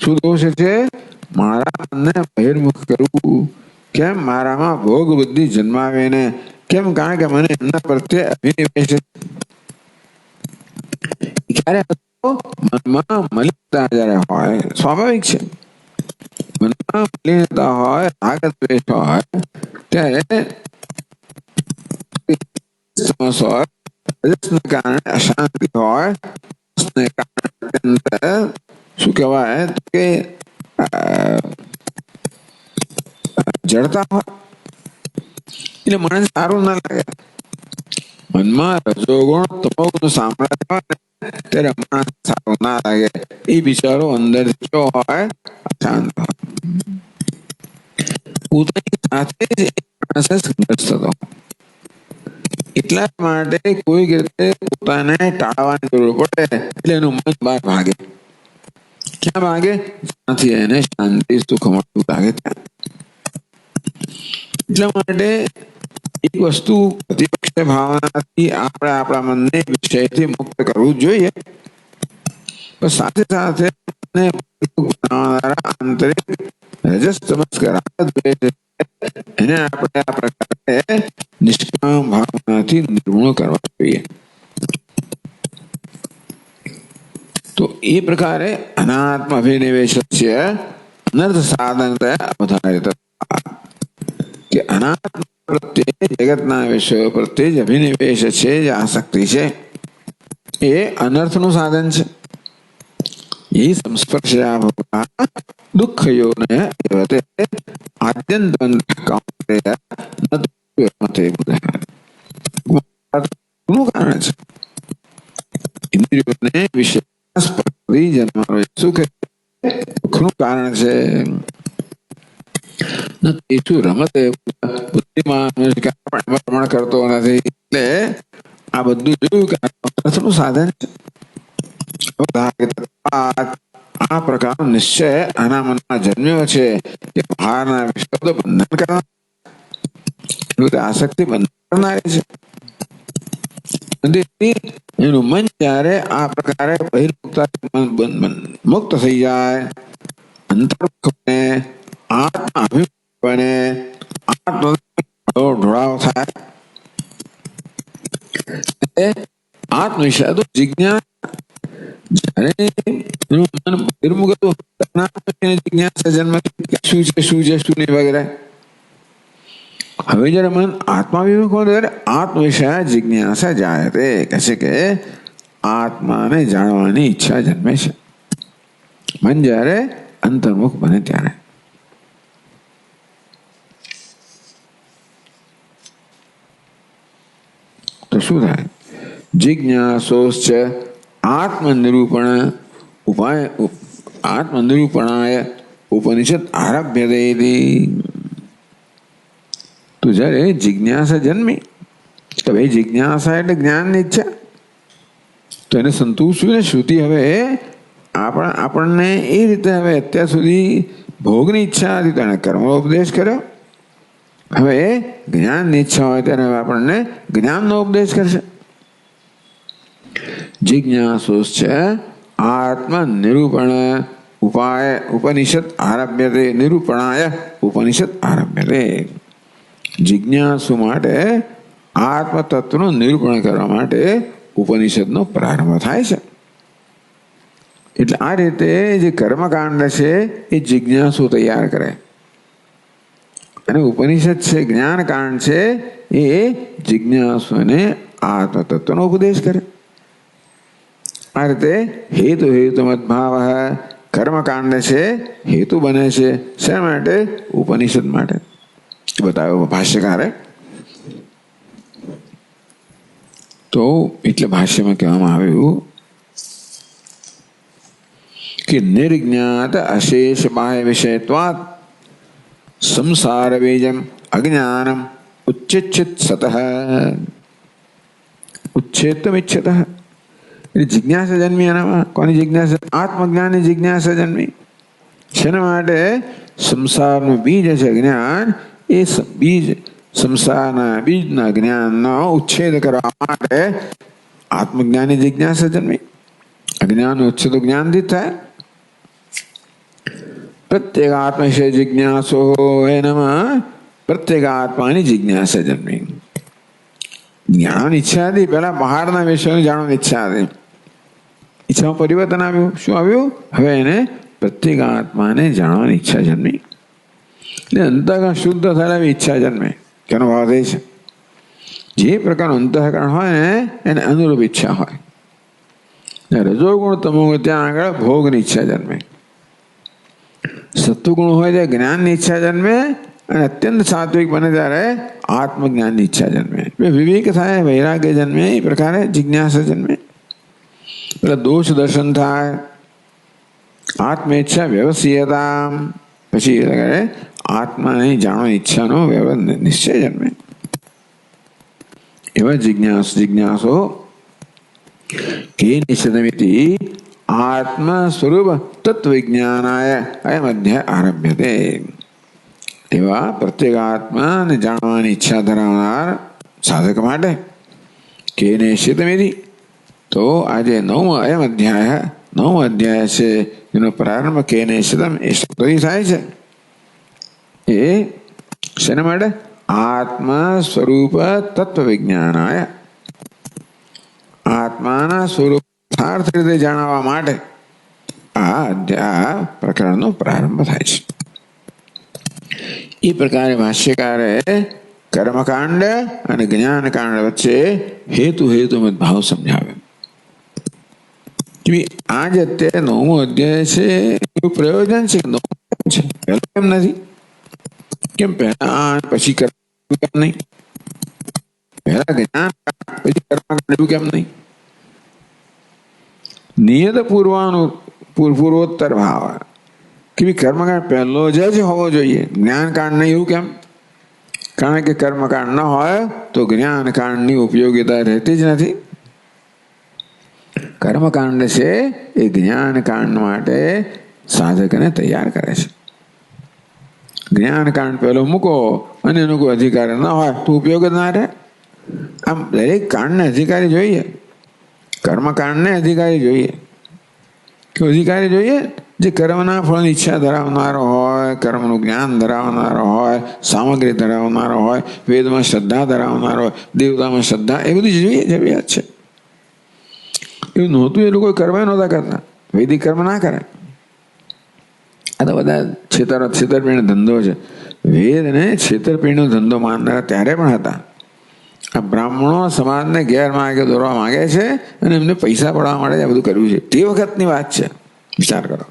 શું દોષ છે? મારા મનને બહિર્મુખ કરવું. કેમ? મારામાં ભોગ બુદ્ધિ જન્માવીને. કેમ? કારણ કે મને એમના પ્રત્યે અભિનિવેશ ક્યારે હતો? મનમાં મલિનતા જયારે હોય, સ્વાભાવિક છે. મનમાં મલિનતા હોય, રાગ દ્વેષ હોય, ત્યારે કારણે અશાંતિ હોય, શું કહેવાય કે જડતા હોય, એટલે મને સારું ના લાગે. મનમાં રજોગુણ તમોગુણ સામ્રાજ્ય હોય ત્યારે મને સારું ના લાગે. એ બિચારો અંદર જો હોય અશાંત હોય, પોતાની સાથે જ સંઘર્ષ થતો. એટલા માટે કોઈક રીતે પોતાને ટાળવાની જરૂર પડે એટલે એનું મન બહાર ભાગે. ક્યાં ભાગે? ત્યાંથી એને શાંતિ સુખ મળતું લાગે ત્યાં. એટલા માટે એક વસ્તુ પ્રતિપક્ષ ભાવનાથી આપણે આપણા મનને વિષયથી મુક્ત કરવું જોઈએ, પણ સાથે સાથે આંતરિક રજસ એને આપણે આ પ્રકારે નિષ્કામ ભાવનાથી નિર્મૂળ કરવા જોઈએ. તો એ પ્રકારે અનાત્મ અભિનિવેશસ્ય અનર્થ સાધનતયા અવધારિત, કે અનાત્મ પ્રત્યે જગતના વિષયો પ્રત્યે જ અભિનિવેશ છે, જે આસક્તિ છે, એ અનર્થનું સાધન છે. એ સંસ્પર્શયા ભોગા દુઃખયોને એવતે આદ્યંતવંત કૌંતેય ન તુર્યમતે બુધઃ. શું કારણ છે? ઇન્દ્રિયોને વિષયસ્પર્શી જન્મનો સુખ દુઃખનું કારણ છે. તેછુ રમતે બુદ્ધિમાન ભ્રમણ કરતો નથી. એટલે આ બધું જોયું કે અનર્થનું સાધન છે. આ પ્રકારનો નિશ્ચય આના મનમાં જન્મ્યો છે કે બહારના વિષયો બંધન કરનાર, આસક્તિ બંધન કરનારી છે. એનું મન જ્યારે આ પ્રકારે બહિર્મુક્ત મુક્ત થઈ જાય, અંતર્મુખ બને, આત્મા અભિમુખ બને, ઢોળાવ થાય, આત્મ વિષય તો જિજ્ઞાસા. જિજ્ઞાસા જન્મ શું છે શું છે શું નહીં વગેરે. હવે જયારે મન આત્માભિમુખ હોય ત્યારે આત્મ વિષય જિજ્ઞાસા જાય તે કહે છે કે આત્માને જાણવાની ઈચ્છા જન્મે છે. મન જ્યારે અંતર્મુખ બને ત્યારે. તો શું થાય? જિજ્ઞાસોશ્ચ આત્મનિરૂપણ ઉપાય આત્મનિરૂપણાય ઉપનિષદ આરભ્યતે. તો જ્યારે જિજ્ઞાસા જન્મી, તો ભાઈ જિજ્ઞાસા એટલે જ્ઞાનની ઈચ્છા, તો એને સંતોષવું ને શ્રુતિ હવે આપણને એ રીતે હવે અત્યાર સુધી ભોગની ઈચ્છા હતી તો એને કર્મનો ઉપદેશ કર્યો. હવે જ્ઞાનની ઈચ્છા હોય ત્યારે હવે આપણને જ્ઞાનનો ઉપદેશ કરશે. જિજ્ઞાસુશ્ચ આત્મનિરૂપણ ઉપાય ઉપનિષદ આરભ્યતે. નિરૂપણાય ઉપનિષદ આરભ્યતે. જિજ્ઞાસુ માટે આત્મ તત્વનું નિરૂપણ કરવા માટે ઉપનિષદનો પ્રારંભ થાય છે. એટલે આ રીતે જે કર્મકાંડ છે એ જિજ્ઞાસુ તૈયાર કરે, અને ઉપનિષદ છે જ્ઞાનકાંડ છે એ જિજ્ઞાસુને આત્મ તત્વનો ઉપદેશ કરે. આ રીતે હેતુ હેતુમદ્ભાવ કર્મકાંડ છે હેતુ બને છે. શા માટે? ઉપનિષદ માટે. બતાવ્યો ભાષ્યકારે. તો એટલે ભાષ્યમાં કહેવામાં આવ્યું કે નિર્જ્ઞાત અશેષ બાહ્ય વિષયત્વાત સંસાર બીજમ અજ્ઞાનમ ઉચ્છેદ સતઃ ઉચ્છેદમ ઇચ્છતઃ. એટલે જિજ્ઞાસા જન્મી. એનામાં કોની જિજ્ઞાસા? આત્મજ્ઞાનની જિજ્ઞાસા જન્મી. શેના માટે? સંસારનું બીજ છે જ્ઞાન, એ બીજ સંસારના બીજના જ્ઞાનનો ઉચ્છેદ કરવા માટે આત્મજ્ઞાનની જિજ્ઞાસા જન્મી. અજ્ઞાનનો ઉચ્છેદ જ્ઞાનથી થાય. પ્રત્યેક આત્મા વિશે જિજ્ઞાસો એનામાં પ્રત્યેક આત્માની જિજ્ઞાસા જન્મી. જાણવાની ઈચ્છા હતી, પહેલા બહારના વિષયોની જાણવાની ઈચ્છા હતી. ઈચ્છામાં પરિવર્તન આવ્યું. શું આવ્યું? હવે એને પ્રત્યેક આત્માને જાણવાની ઈચ્છા જન્મી. એટલે અંતઃકરણ શુદ્ધ થયેલા ઈચ્છા જન્મે. તેનો ભાવ એ છે જે પ્રકારનું અંતઃકરણ હોય ને એને અનુરૂપ ઈચ્છા હોય. રજોગુણ તમોગુણ ત્યાં આગળ ભોગની ઈચ્છા જન્મે. સત્વગુણ હોય ત્યારે જ્ઞાનની ઈચ્છા જન્મે, અને અત્યંત સાત્વિક બને ત્યારે આત્મજ્ઞાનની ઈચ્છા જન્મે. વિવેક થાય, વૈરાગ્ય જન્મે, એ પ્રકારે જિજ્ઞાસા જન્મે. પેલા દોષ દર્શન થાય, આત્મેચ્છા વ્યવસ્થિતતા, પછી આત્માની જાણવાની ઈચ્છાનો નિશ્ચય જન્મે. એવા જિજ્ઞાસો કે નિષેધમિતિ આત્મ સ્વરૂપ તત્વજ્ઞાનાય અયમ અધ્યાય આરભ્યતે. એવા પ્રત્યેક આત્માને જાણવાની ઈચ્છા ધરાવનાર સાધક માટે કે નિષેધમિતિ, તો આજે નવમો અધ્યાય છે એનો પ્રારંભ કે નિષેધમ એ શબ્દથી થાય છે. એ શેના માટે? આત્મ સ્વરૂપ તત્વ વિજ્ઞાનાય. આત્માના સ્વરૂપ યથાર્થ રીતે જાણવા માટે આ પ્રકરણનો પ્રારંભ થાય છે. એ પ્રકારે ભાષ્યકારે કર્મકાંડ અને જ્ઞાનકાંડ વચ્ચે હેતુમત ભાવ સમજાવ્યો. આ જે અત્યારે નવમો અધ્યાય છે એવું પ્રયોજન છે. નવમો છે, પહેલો કેમ નથી? કેમ પહેલા પછી કર્મ કેમ નહીં? પહેલા જ્ઞાન પછી કર્મકાંડ કેમ નહીં? નિયત પૂર્વોત્તર ભાવ કે કર્મકાંડ પહેલો જ હોવો જોઈએ, જ્ઞાનકાંડ નહીં. એવું કેમ? કારણ કે કર્મકાંડ ન હોય તો જ્ઞાનકાંડની ઉપયોગિતા રહેતી જ નથી. કર્મકાંડ છે એ જ્ઞાનકાંડ માટે સાધકને તૈયાર કરે છે. જ્ઞાનકાંડ પહેલો મૂકો અને એનો કોઈ અધિકાર ન હોય તો ઉપયોગ જ ના રહે. આમ દરેક કાંડને અધિકારી જોઈએ, કર્મકાંડને અધિકારી જોઈએ. કે અધિકારી જોઈએ જે કર્મના ફળની ઈચ્છા ધરાવનારો હોય, કર્મનું જ્ઞાન ધરાવનારો હોય, સામગ્રી ધરાવનારો હોય, વેદમાં શ્રદ્ધા ધરાવનારો હોય, દેવતામાં શ્રદ્ધા, એ બધી જોઈએ જરૂરિયાત છે. એવું નહોતું, એ લોકો કર્મ નહોતા કરતા, વૈદિક કર્મ ના કરે. આ તો બધા છેતરપિંડીનો ધંધો છે. વેદને છેતરપિંડીનો ધંધો માનનારા ત્યારે પણ હતા. આ બ્રાહ્મણો સમાજને ગેરમાર્ગે દોરવા માંગે છે અને એમને પૈસા પડવા માટે આ બધું કર્યું છે. તે વખતની વાત છે, વિચાર કરો.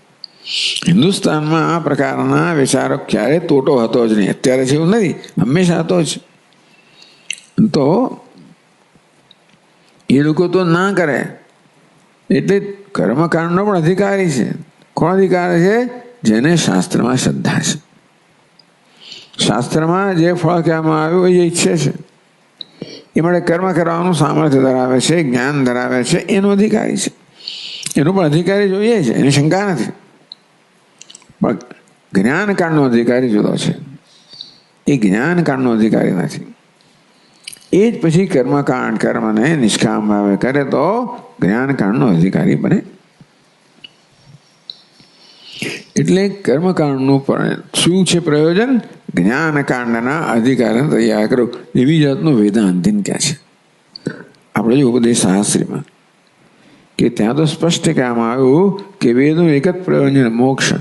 હિન્દુસ્તાનમાં આ પ્રકારના વિચારો ક્યારે તોટો હતો જ નહીં. અત્યારે છે એવું નથી, હંમેશા હતો જ. તો એ લોકો તો ના કરે, એટલે કર્મકાંડનો પણ અધિકારી છે. કોણ અધિકાર છે? જેને શાસ્ત્રમાં શ્રદ્ધા છે. શાસ્ત્રમાં જે ફળ કહેવામાં આવ્યું એ ઈચ્છે છે, એ માટે કર્મ કરવાનું સામર્થ્ય ધરાવે છે, જ્ઞાન ધરાવે છે, એનો અધિકારી છે. એનો પણ અધિકારી જોઈએ છે, એની શંકા નથી. પણ જ્ઞાનકાંડનો અધિકારી જુદો છે. એ જ્ઞાનકાંડનો અધિકારી નથી. એ જ પછી કર્મને નિષ્કામ ભાવે કરે તો જ્ઞાનકાંડનો અધિકારી બને. એટલે કર્મકાંડનું શું છે પ્રયોજન? જ્ઞાનકાંડના અધિકારીને તૈયાર કરો. એવી જાતનું વેદાંતિન ક્યાં છે? આપણે જો ઉપદેશ શાસ્ત્રીમાં કે ત્યાં તો સ્પષ્ટ કહેવામાં આવ્યું કે વેદનું એક જ પ્રયોજન મોક્ષ.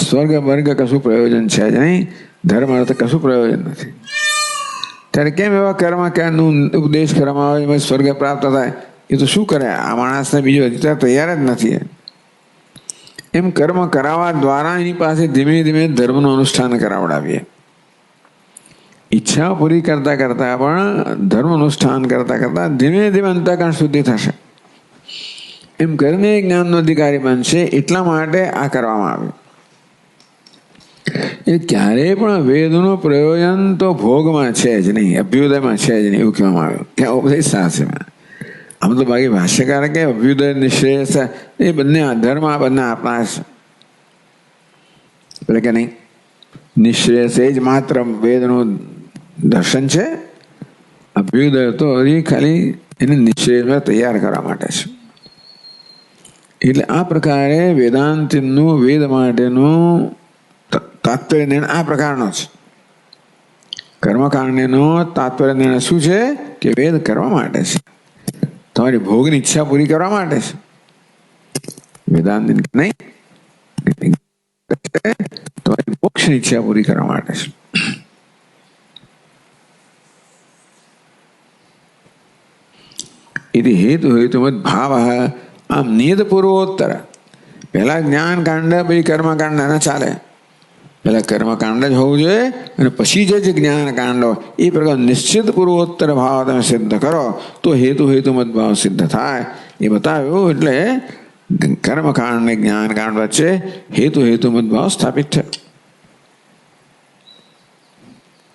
સ્વર્ગ વર્ગ કશું પ્રયોજન છે જ નહીં, ધર્મ અર્થ કશું પ્રયોજન નથી. ત્યારે કેમ એવા કર્મકાંડનું ઉપદેશ કરવામાં આવે એમાં સ્વર્ગ પ્રાપ્ત થાય? એ તો શું કરે? આ માણસને બીજો અધિકાર તૈયાર જ નથી. એમ કર્મ કરાવવા દ્વારા એની પાસે ધીમે ધીમે ધર્મનું અનુષ્ઠાન કરાવડાવીએ. ઈચ્છા પૂરી કરતા કરતા પણ ધર્મ અનુષ્ઠાન કરતા કરતા ધીમે ધીમે અંતઃકરણ શુદ્ધિ થશે. એમ કરીને જ્ઞાનનો અધિકારી બનશે. એટલા માટે આ કરવામાં આવ્યું. એ ક્યારેય પણ વેદનું પ્રયોજન તો ભોગમાં છે જ નહીં, અભ્યુદયમાં છે જ નહીં, એવું કહેવામાં આવ્યું ત્યાં ઉપદેશ શાસ્ત્રમાં. આમ તો બાકી ભાષ્યકાર કે અભ્યુદય નિશ્રેયસ એ બંને ધર્મ આ બંને આપણા છે. એટલે કે નહીં, નિશ્રેયસ એ જ માત્ર વેદનું દર્શન છે. અભ્યુદય તો હજી ખાલી એને નિશ્રેયસમાં તૈયાર કરવા માટે છે. એટલે આ પ્રકારે વેદાંતનું વેદ માટેનું તાત્પર્ય નિર્ણય આ પ્રકારનો છે. કર્મકાંડનો તાત્પર્ય નિર્ણય શું છે? કે વેદ કરવા માટે છે, તમારી ભોગની ઈચ્છા પૂરી કરવા માટે છે. વેદાંત નહીં, તમારી મોક્ષની ઈચ્છા પૂરી કરવા માટે છે. ఇది હેતુ હેતુમત ભાવ આમ નિયત પૂર્વોત્તર. પહેલા જ્ઞાન કાંડ પછી કર્મકાંડ ના ચાલે. પહેલા કર્મકાંડ જ હોવું જોઈએ અને પછી જે જ્ઞાન કાંડ એ પ્રકાર નિશ્ચિત પૂર્વોત્તર ભાવ તમે સિદ્ધ કરો તો હેતુ હેતુમત ભાવ સિદ્ધ થાય એ બતાવ્યું. એટલે કર્મકાંડ ને જ્ઞાનકાંડ વચ્ચે હેતુ હેતુમત ભાવ સ્થાપિત થયો.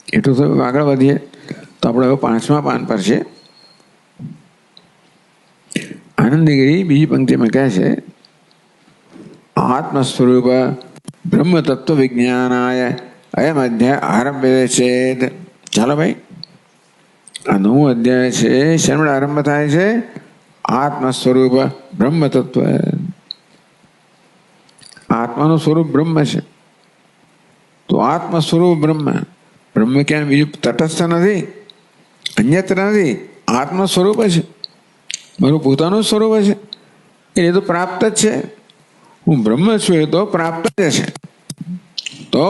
એટલું તો આગળ વધીએ તો આપણે હવે 5મા પાન પર છે. આનંદગીરી બીજી પંક્તિમાં કહે છે, આત્મ સ્વરૂપ બ્રહ્મ તત્વ વિજ્ઞાનાય અયમ અધ્યાય આરંભ્ય ચેત. ચાલો ભાઈ, આ 9મો અધ્યાય છે. શેનો આરંભ થાય છે? આત્મ સ્વરૂપ બ્રહ્મ તત્વ. આત્માનું સ્વરૂપ બ્રહ્મ છે. તો આત્મ સ્વરૂપ બ્રહ્મ, બ્રહ્મ ક્યાં બીજું તટસ્થ નથી, અન્યત્ર નથી, આત્મ સ્વરૂપ છે. મારું પોતાનું સ્વરૂપ છે. એ તો પ્રાપ્ત જ છે. હું બ્રહ્મ છું, એ તો પ્રાપ્ત જ છે. તો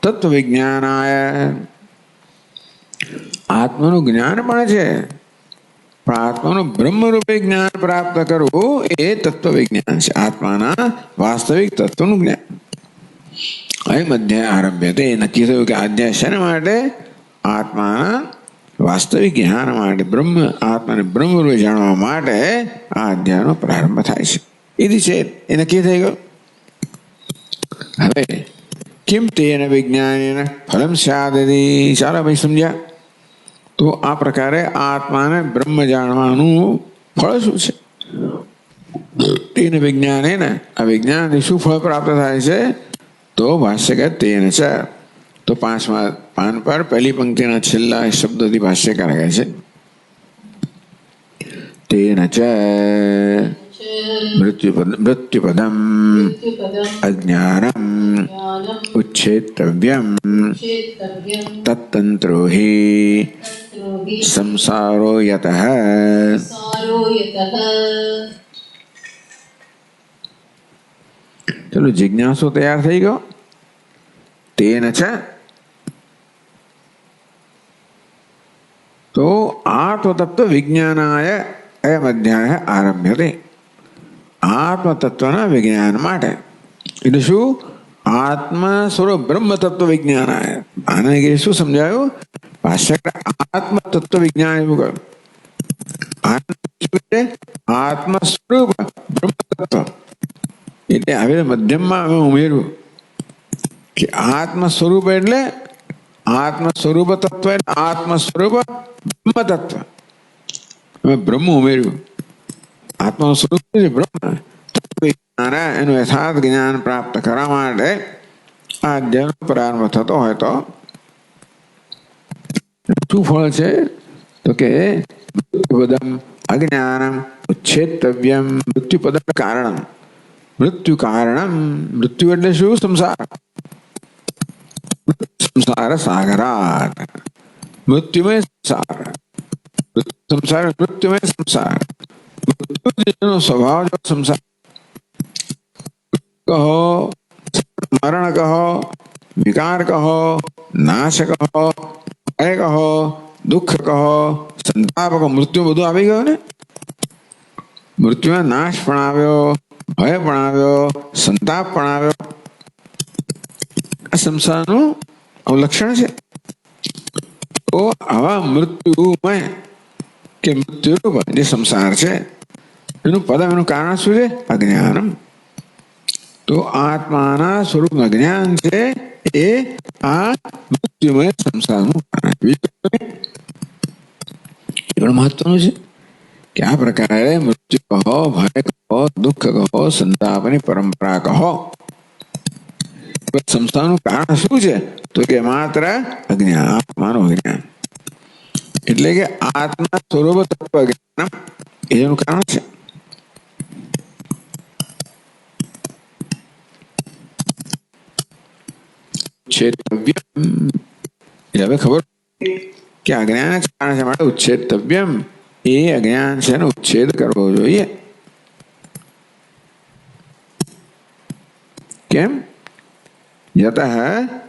તત્વ વિજ્ઞાનાય, આત્માનું જ્ઞાન પણ છે, પણ આત્માનું બ્રહ્મરૂપે જ્ઞાન પ્રાપ્ત કરવું એ તત્વ વિજ્ઞાન છે. આત્માના વાસ્તવિક તત્વનું જ્ઞાન. અહીં અધ્યાય આરંભ્ય તે નક્કી થયું કે અધ્યાય શેના માટે? આત્માના વાસ્તવિક જ્ઞાન માટે, બ્રહ્મ આત્માને બ્રહ્મરૂપે જાણવા માટે આ અધ્યાયનો પ્રારંભ થાય છે. એથી છે એ નક્કી થઈ ગયું. હવે કેમ તેન વિજ્ઞાન ફલમ સ્યાદિ. ચાલો ભાઈ સમજ્યા. તો આ પ્રકારે આત્માને બ્રહ્મ જાણવાનું ફળ શું છે? તેન વિજ્ઞાન ને આ વિજ્ઞાનથી શું ફળ પ્રાપ્ત થાય છે? તો ભાષ્યકાર તેન છે. તો 5મા પાન પર પહેલી પંક્તિના છેલ્લા શબ્દથી ભાષ્યકાર કહે છે, તેન ચ મૃત્યુપદમ અજ્ઞાનમ ઉચ્છેતવ્યમ તત્તંત્રો હિ સંસારો યતઃ. ચલો, જિજ્ઞાસુ તૈયાર થઈ ગયો. તેન છે तो आत्मतत्व विज्ञानाय अयम अध्याय आरभ्यते. આત્મતત્વના વિજ્ઞાન માટે. એટલે શું? આત્મ સ્વરૂપ બ્રહ્મ તત્વ વિજ્ઞાન. આને શું સમજાયું? ભાષ્યકાર આત્મ તત્વ વિજ્ઞાન એવું કહ્યું. આત્મ સ્વરૂપ બ્રહ્મ તત્વ. એટલે હવે મધ્યમમાં અમે ઉમેર્યું કે આત્મ સ્વરૂપ એટલે આત્મ સ્વરૂપ તત્વ એટલે આત્મ સ્વરૂપ બ્રહ્મ તત્વ. અમે બ્રહ્મ ઉમેર્યું. આત્માનું સ્વરૂપ છે બ્રહ્મ. એનું યથાર્થ જ્ઞાન પ્રાપ્ત કરવા માટે આ અધ્યાયનો પ્રારંભ થતો હોય તો શું ફળ છે? તો કે મૃત્યુપદમ અજ્ઞાનમ ઉચ્છેતવ્યમ. મૃત્યુપદમ કારણમ. મૃત્યુ કારણમ. મૃત્યુ એટલે શું? સંસાર. સંસાર સાગરાત. મૃત્યુમય સંસાર. સંસાર મૃત્યુમય સંસાર. स्वभाव जो संसार कहो, मरण कहो, विकार कहो, नाश कहो, भय कहो, दुख कहो, संताप कहो, मृत्यु બધું આવી ગયો ને. મૃત્યુમાં નાશ પણ આવ્યો, ભય પણ આવ્યો, સંતાપ પણ આવ્યો. આ સંસારનું લક્ષણ છે. તો આવા મૃત્યુમય કે મૃત્યુરૂપ જે સંસાર છે એનું પદમ, એનું કારણ શું છે? અજ્ઞાનમ. તો આત્માના સ્વરૂપનું અજ્ઞાન છે એ આ મૃત્યુમય સંસારનું કારણ. પણ મહત્વનું છે કે આ પ્રકારે મૃત્યુ કહો, ભય કહો, દુઃખ કહો, સંતાપની પરંપરા કહો, સંસારનું કારણ શું છે? તો કે માત્ર અજ્ઞાન, આત્માનું અજ્ઞાન. એટલે કે આત્મા સ્વરૂપ તત્વ જ્ઞાન એનું કારણ છે. હવે ખબર કે અજ્ઞાન કારણ છે માટે ઉચ્છેદવ્યમ. એ અજ્ઞાન છે એનો ઉચ્છેદ કરવો જોઈએ. કેમ? યતઃ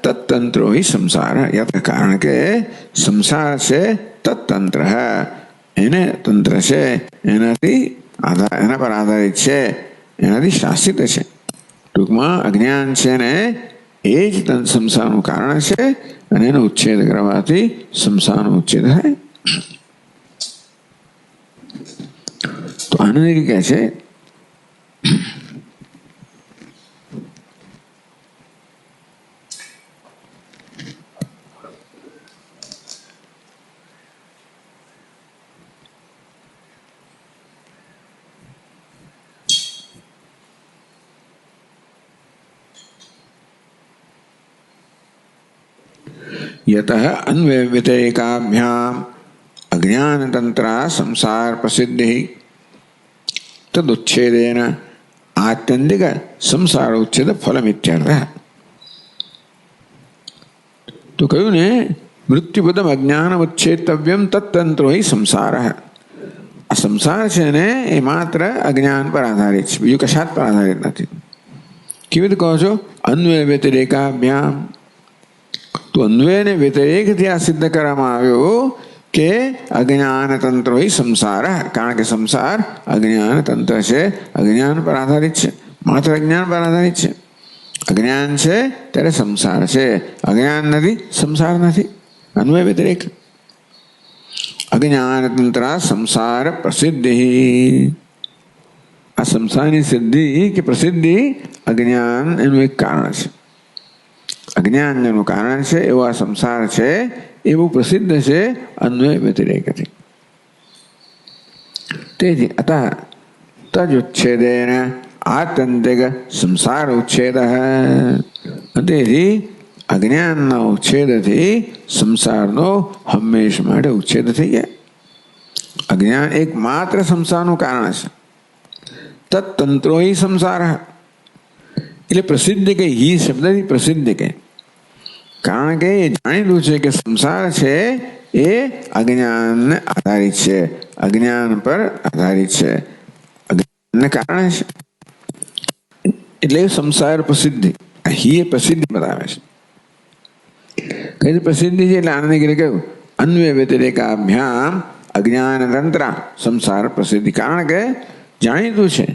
તત્તંત્રો હિ સંસાર. યત કારણ કે સંસાર છે તત્તંત્ર, એને તંત્ર છે, એનાથી એના પર આધારિત છે, એનાથી શાસિત છે. ટૂંકમાં અજ્ઞાન છે ને એ જ સંસારનું કારણ છે અને એનો ઉચ્છેદ કરવાથી સંસારનો ઉચ્છેદ થાય. તો આનંદ કહે છે यतः अन्वय व्यतिरेकाभ्याम अज्ञान तंत्रा संसार प्रसिद्धि तदुच्छेदेन आत्यंतिक संसार उच्छेद फलमित्यर्थ. तो कहूँ ने मृत्युपदम अज्ञान उच्छेतव्यम तत्तंत्रो ही संसार. आ संसार है ने ए मात्र अज्ञान पर आधारित है, बीजू कशात पर आधारित नहीं. केवी रीते कहो छो? अन्वय व्यतिरेकाभ्याम. तो अन्वय ने व्यतिरेक थी आ सिद्ध કરવામાં આવ્યો કે અજ્ઞાન તંત્ર ही संसार. કારણ કે સંસાર અજ્ઞાન તંત્ર છે, અજ્ઞાન પર આધારિત છે, માત્ર અજ્ઞાન પર આધારિત છે. અજ્ઞાન છે ત્યારે સંસાર છે, અજ્ઞાન નથી સંસાર નથી. અન્વય વ્યતિરેક. અજ્ઞાન તંત્ર સંસાર પ્રસિદ્ધિ. આ સંસારની સિદ્ધિ કે પ્રસિદ્ધિ અજ્ઞાન એનું એક કારણ છે. અજ્ઞાન જેનું કારણ છે એવો આ સંસાર છે, એવું પ્રસિદ્ધ છે અન્વય વ્યતિરેકથી. તેથી અતઃ તજુચ્છેદેન આત્યંતિક સંસાર ઉચ્છેદ. તેથી અજ્ઞાનના ઉચ્છેદથી સંસારનો હંમેશ માટે ઉચ્છેદ થઈ જાય. અજ્ઞાન એકમાત્ર સંસારનું કારણ છે. તત્તંત્રો હિ સંસાર. એટલે પ્રસિદ્ધ કે હિ શબ્દથી પ્રસિદ્ધ કે, કારણ કે એ જાણેલું છે કે સંસાર છે એ અજ્ઞાનને આધારિત છે, અજ્ઞાન પર આધારિત છે, અજ્ઞાનને કારણે છે. એટલે સંસાર પ્રસિદ્ધિ. હિ એ પ્રસિદ્ધિ બતાવે છે. કઈ પ્રસિદ્ધિ છે? એટલે આનંદ ગીરે કહ્યું अन्वय व्यतिरेकाभ्याम अज्ञान तंत्र संसार प्रसिद्धि कारण के જાણીતું છે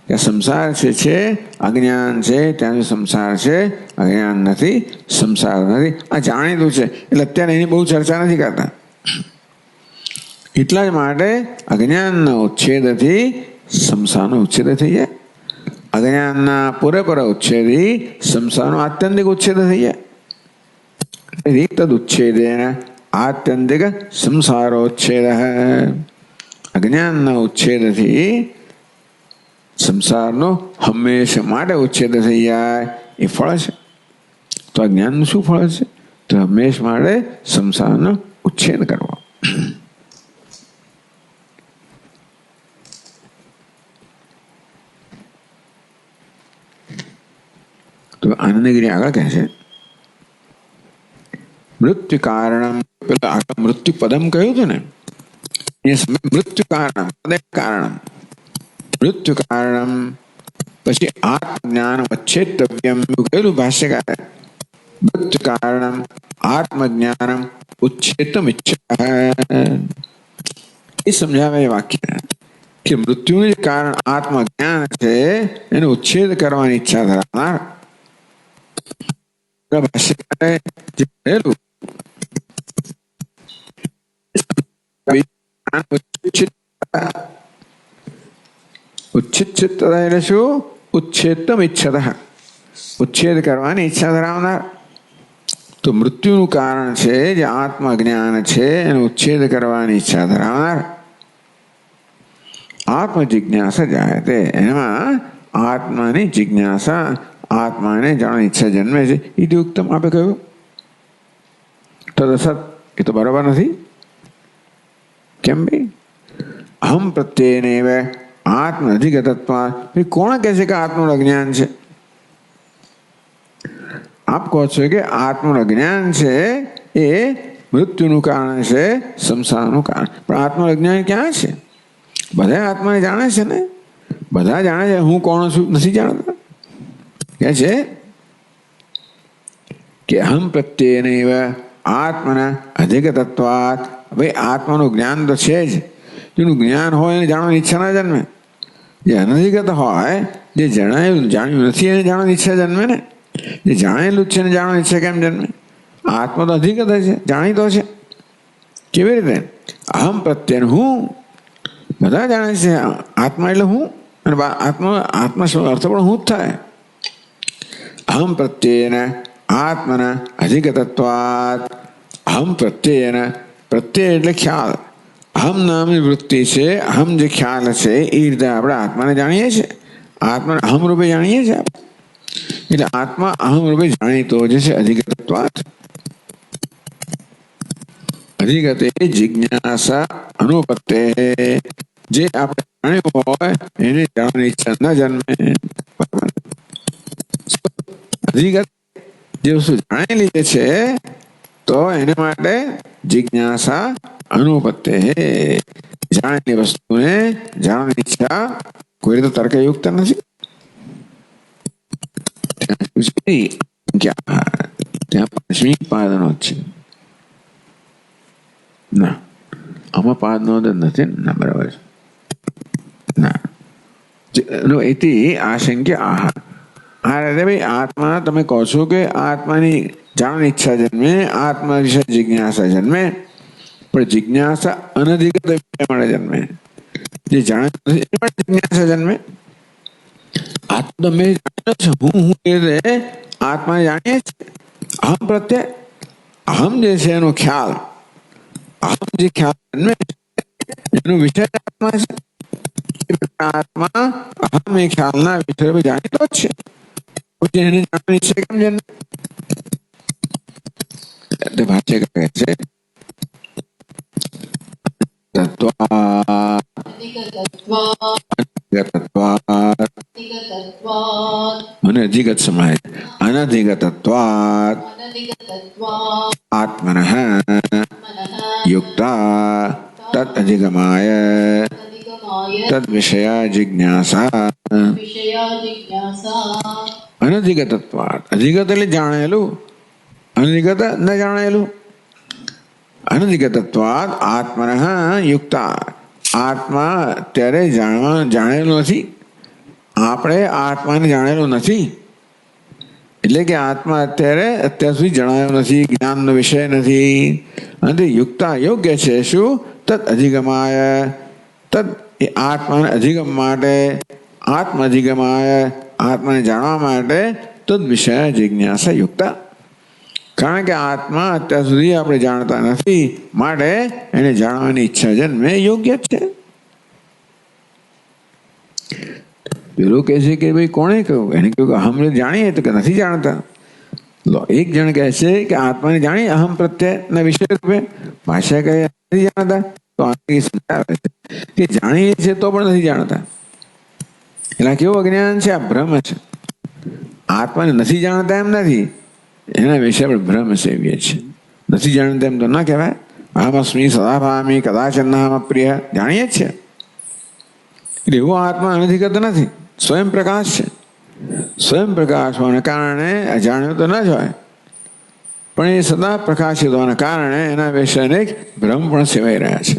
કે સંસાર છે અજ્ઞાન છે ત્યાં સંસાર છે અજ્ઞાન નથી સંસાર નથી આ જાણીતું છે એટલે અત્યારે એની બહુ ચર્ચા નથી કરતા એટલા જ માટે અજ્ઞાનના ઉચ્છેદથી સંસારનો ઉચ્છેદ થઈ જાય અજ્ઞાનના પૂરેપૂરા ઉચ્છેદથી સંસારનો આત્યંતિક ઉચ્છેદ થઈ જાય તદુચ્છેદેન આત્યંતિક સંસારોચ્છેદ અજ્ઞાનના ઉચ્છેદથી સંસારનો હંમેશા માટે ઉચ્છેદ થઈ જાય એ ફળ છે તો અજ્ઞાનનું શું ફળ છે તો હંમેશા માટે સંસારનો ઉચ્છેદ કરવો તો આનંદગીરી આગળ કહે છે મૃત્યુ કારણ પેલા આગળ મૃત્યુ પદમ કહ્યું હતું ને એ સમય મૃત્યુ કારણ કારણ મૃત્યુ કારણ પછી આત્મજ્ઞાન વચ્છેતવ્યમ એવું કહેલું ભાષ્યકારે મૃત્યુ કારણ આત્મજ્ઞાન ઉચ્છેતમ ઈચ્છા એ સમજાવે એ વાક્ય કે મૃત્યુનું જે કારણ આત્મજ્ઞાન છે એનો ઉચ્છેદ કરવાની ઈચ્છા ધરાવનાર ભાષ્યકારે જે કહેલું ઉચ્છેદ એટલે શું ઉચ્છેદમ ઈચ્છત ઉચ્છેદ કરવાની ઈચ્છા ધરાવનાર તો મૃત્યુનું કારણ છે જે આત્મજ્ઞાન છે એનો ઉચ્છેદ કરવાની ઈચ્છા ધરાવનાર આત્મ જિજ્ઞાસા જાય તે એમાં આત્માની જિજ્ઞાસા આત્માને જાણવાની ઈચ્છા જન્મે છે એ ઉત્તમ આપે કહ્યું તદસત એ તો બરાબર નથી કેમ ભાઈ અહમ પ્રત્યેનેવ આત્મ અધિગતત્વ કોણ કહે છે કે આત્મનું અજ્ઞાન છે આપ કહો છો કે આત્મનું અજ્ઞાન છે એ મૃત્યુનું કારણ છે સંસારનું કારણ પણ આત્મનું અજ્ઞાન ક્યાં છે બધા આત્માને જાણે છે ને બધા જાણે છે હું કોણ છું નથી જાણતા કે છે કે અહમ પ્રત્યેનેવ આત્મના અધિગતત્વાત ભાઈ આત્માનું જ્ઞાન તો છે જ જેનું જ્ઞાન હોય એને જાણવાની ઈચ્છા ના જન્મે જે અનધિગત હોય જે જાણ્યું નથી એને જાણવાની ઈચ્છા જન્મે ને જે જાણેલું છે એને જાણવાની ઈચ્છા કેમ જન્મે આત્મા તો અધિગત છે જાણીતો છે કેવી રીતે અહમ પ્રત્યે હું બધા જાણે છે આત્મા એટલે હું અને આત્મા શું અર્થ પણ હું જ થાય અહમ પ્રત્યેને આત્મના અધિગતત્વાત અહમ પ્રત્યેને પ્રત્યય એટલે ખ્યાલ અહમ નામની વૃત્તિ છે અહમ જે ખ્યાલ છે એ રીતે આપણે આત્માને જાણીએ છીએ આત્માને અહમ રૂપે જાણીએ છીએ એટલે આત્મા અહમ રૂપે જાણીતો જે છે અધિગતત્વાત અધિગતે જિજ્ઞાસા અનુપત્તે જે આપણે જાણ્યું હોય એને જાણવાની ઈચ્છા ન જન્મે અધિગત જે વસ્તુ જાણેલી છે તો એને માટે જિજ્ઞાસા અનુપત્તે જાણેલી વસ્તુને જાણવાની ઈચ્છા કોઈ રીતે તર્કયુક્ત નથી ત્યાં પાંચમી પાદનો છે ના આમાં પાદનો જ નથી ના બરાબર ના એથી આશંક્ય આહાર આ રીતે ભાઈ આત્મા તમે કહો છો કે આત્માની જાણવાની ઈચ્છા જન્મે આત્મા વિશે જિજ્ઞાસા જન્મે પણ જિજ્ઞાસા અનધિગત માટે જન્મે જે જાણે જિજ્ઞાસા જન્મે આત્મા મેં જાણ્યો છે હું એ રીતે આત્મા જાણીએ છીએ અહમ પ્રત્યે અહમ જે છે એનો ખ્યાલ અહમ જે ખ્યાલ જન્મે એનો વિષય આત્મા છે આત્મા અહમ એ ખ્યાલના વિષય જાણીતો જ છે પછી એને જાણવાની ઈચ્છા કેમ જન્મે ભાષ્ય કહે છે મને અધિગત સમાય અનધિગતત્વાત આત્મન યુક્તા તદ અધિગમાય તદ વિષયા જિજ્ઞાસા અનધિગતત્વાત અધિગત એટલે જાણેલું અનધિગત ન જાણેલું અનધિગતત્વાદ આત્મનઃ યુક્તા. આત્મા અત્યારે જાણેલો નથી. આપણે આત્માને જાણેલો નથી. એટલે કે આત્મા અત્યાર સુધી જણાયો નથી, જ્ઞાનનો વિષય નથી. અને યુક્તા યોગ્ય છે શું? તદ અધિગમાય, તદ એ આત્માને અધિગમ માટે, આત્મ અધિગમાય આત્માને જાણવા માટે, તદ વિષય જિજ્ઞાસા યુક્તા. કારણ કે આત્મા અત્યાર સુધી આપણે જાણતા નથી, માટે એને જાણવાની ઈચ્છા જન્મે યોગ્ય છે. પેલું કહે છે કે ભાઈ કોણે કહ્યું? એને કહ્યું કે અહમ જાણીએ તો કે નથી જાણતા. લો, એક જણ કહે છે કે આત્માને જાણીએ અહમ પ્રત્યેના વિષય રૂપે, ભાષા કહે નથી જાણતા. તો સમજાવે છે કે જાણીએ છીએ તો પણ નથી જાણતા. એટલે કેવું અજ્ઞાન છે? આ ભ્રમ છે. આત્માને નથી જાણતા એમ નથી, એના વિશે આપણે ભ્રમ સેવીએ છીએ. નથી જાણતા એમ તો ના કહેવાય. અહમસ્મી સદા ભામી કદાચન અપ્રિય જાણીએ જ છે. એટલે એવો આત્મા અનધિગત નથી, સ્વયં પ્રકાશ છે. સ્વયં પ્રકાશ હોવાને કારણે અજાણ્યો તો ન જ હોય, પણ એ સદા પ્રકાશિત હોવાના કારણે એના વિશે અનેક ભ્રમ પણ સેવાઈ રહ્યા છે.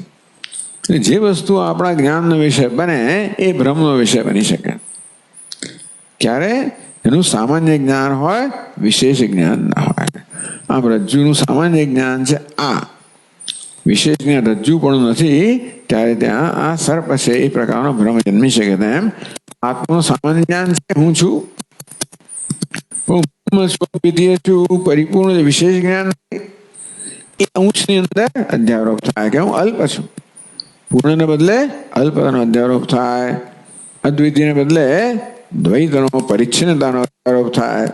જે વસ્તુ આપણા જ્ઞાનનો વિષય બને એ ભ્રમનો વિષય બની શકે. ક્યારે? એનું સામાન્ય જ્ઞાન હોય, વિશેષ જ્ઞાન ના હોય. આમ રજ્જુનું સામાન્ય જ્ઞાન છે, આ વિશેષ જ્ઞાન રજ્જુ પણ નથી, ત્યારે ત્યાં આ સર્પ છે એ પ્રકારનો ભ્રમ જન્મી શકે. તેમ આત્માનું સામાન્ય જ્ઞાન છે, હું છું, છું પરિપૂર્ણ વિશેષ જ્ઞાન એ અંશની અંદર અધ્યારોપ થાય કે હું અલ્પ છું. પૂર્ણને બદલે અલ્પતાનો અધ્યારોપ થાય. અદ્વિતીયને બદલે દ્વૈતનો પરિચ્છિન્નતાનો અધ્યારોપ થાય.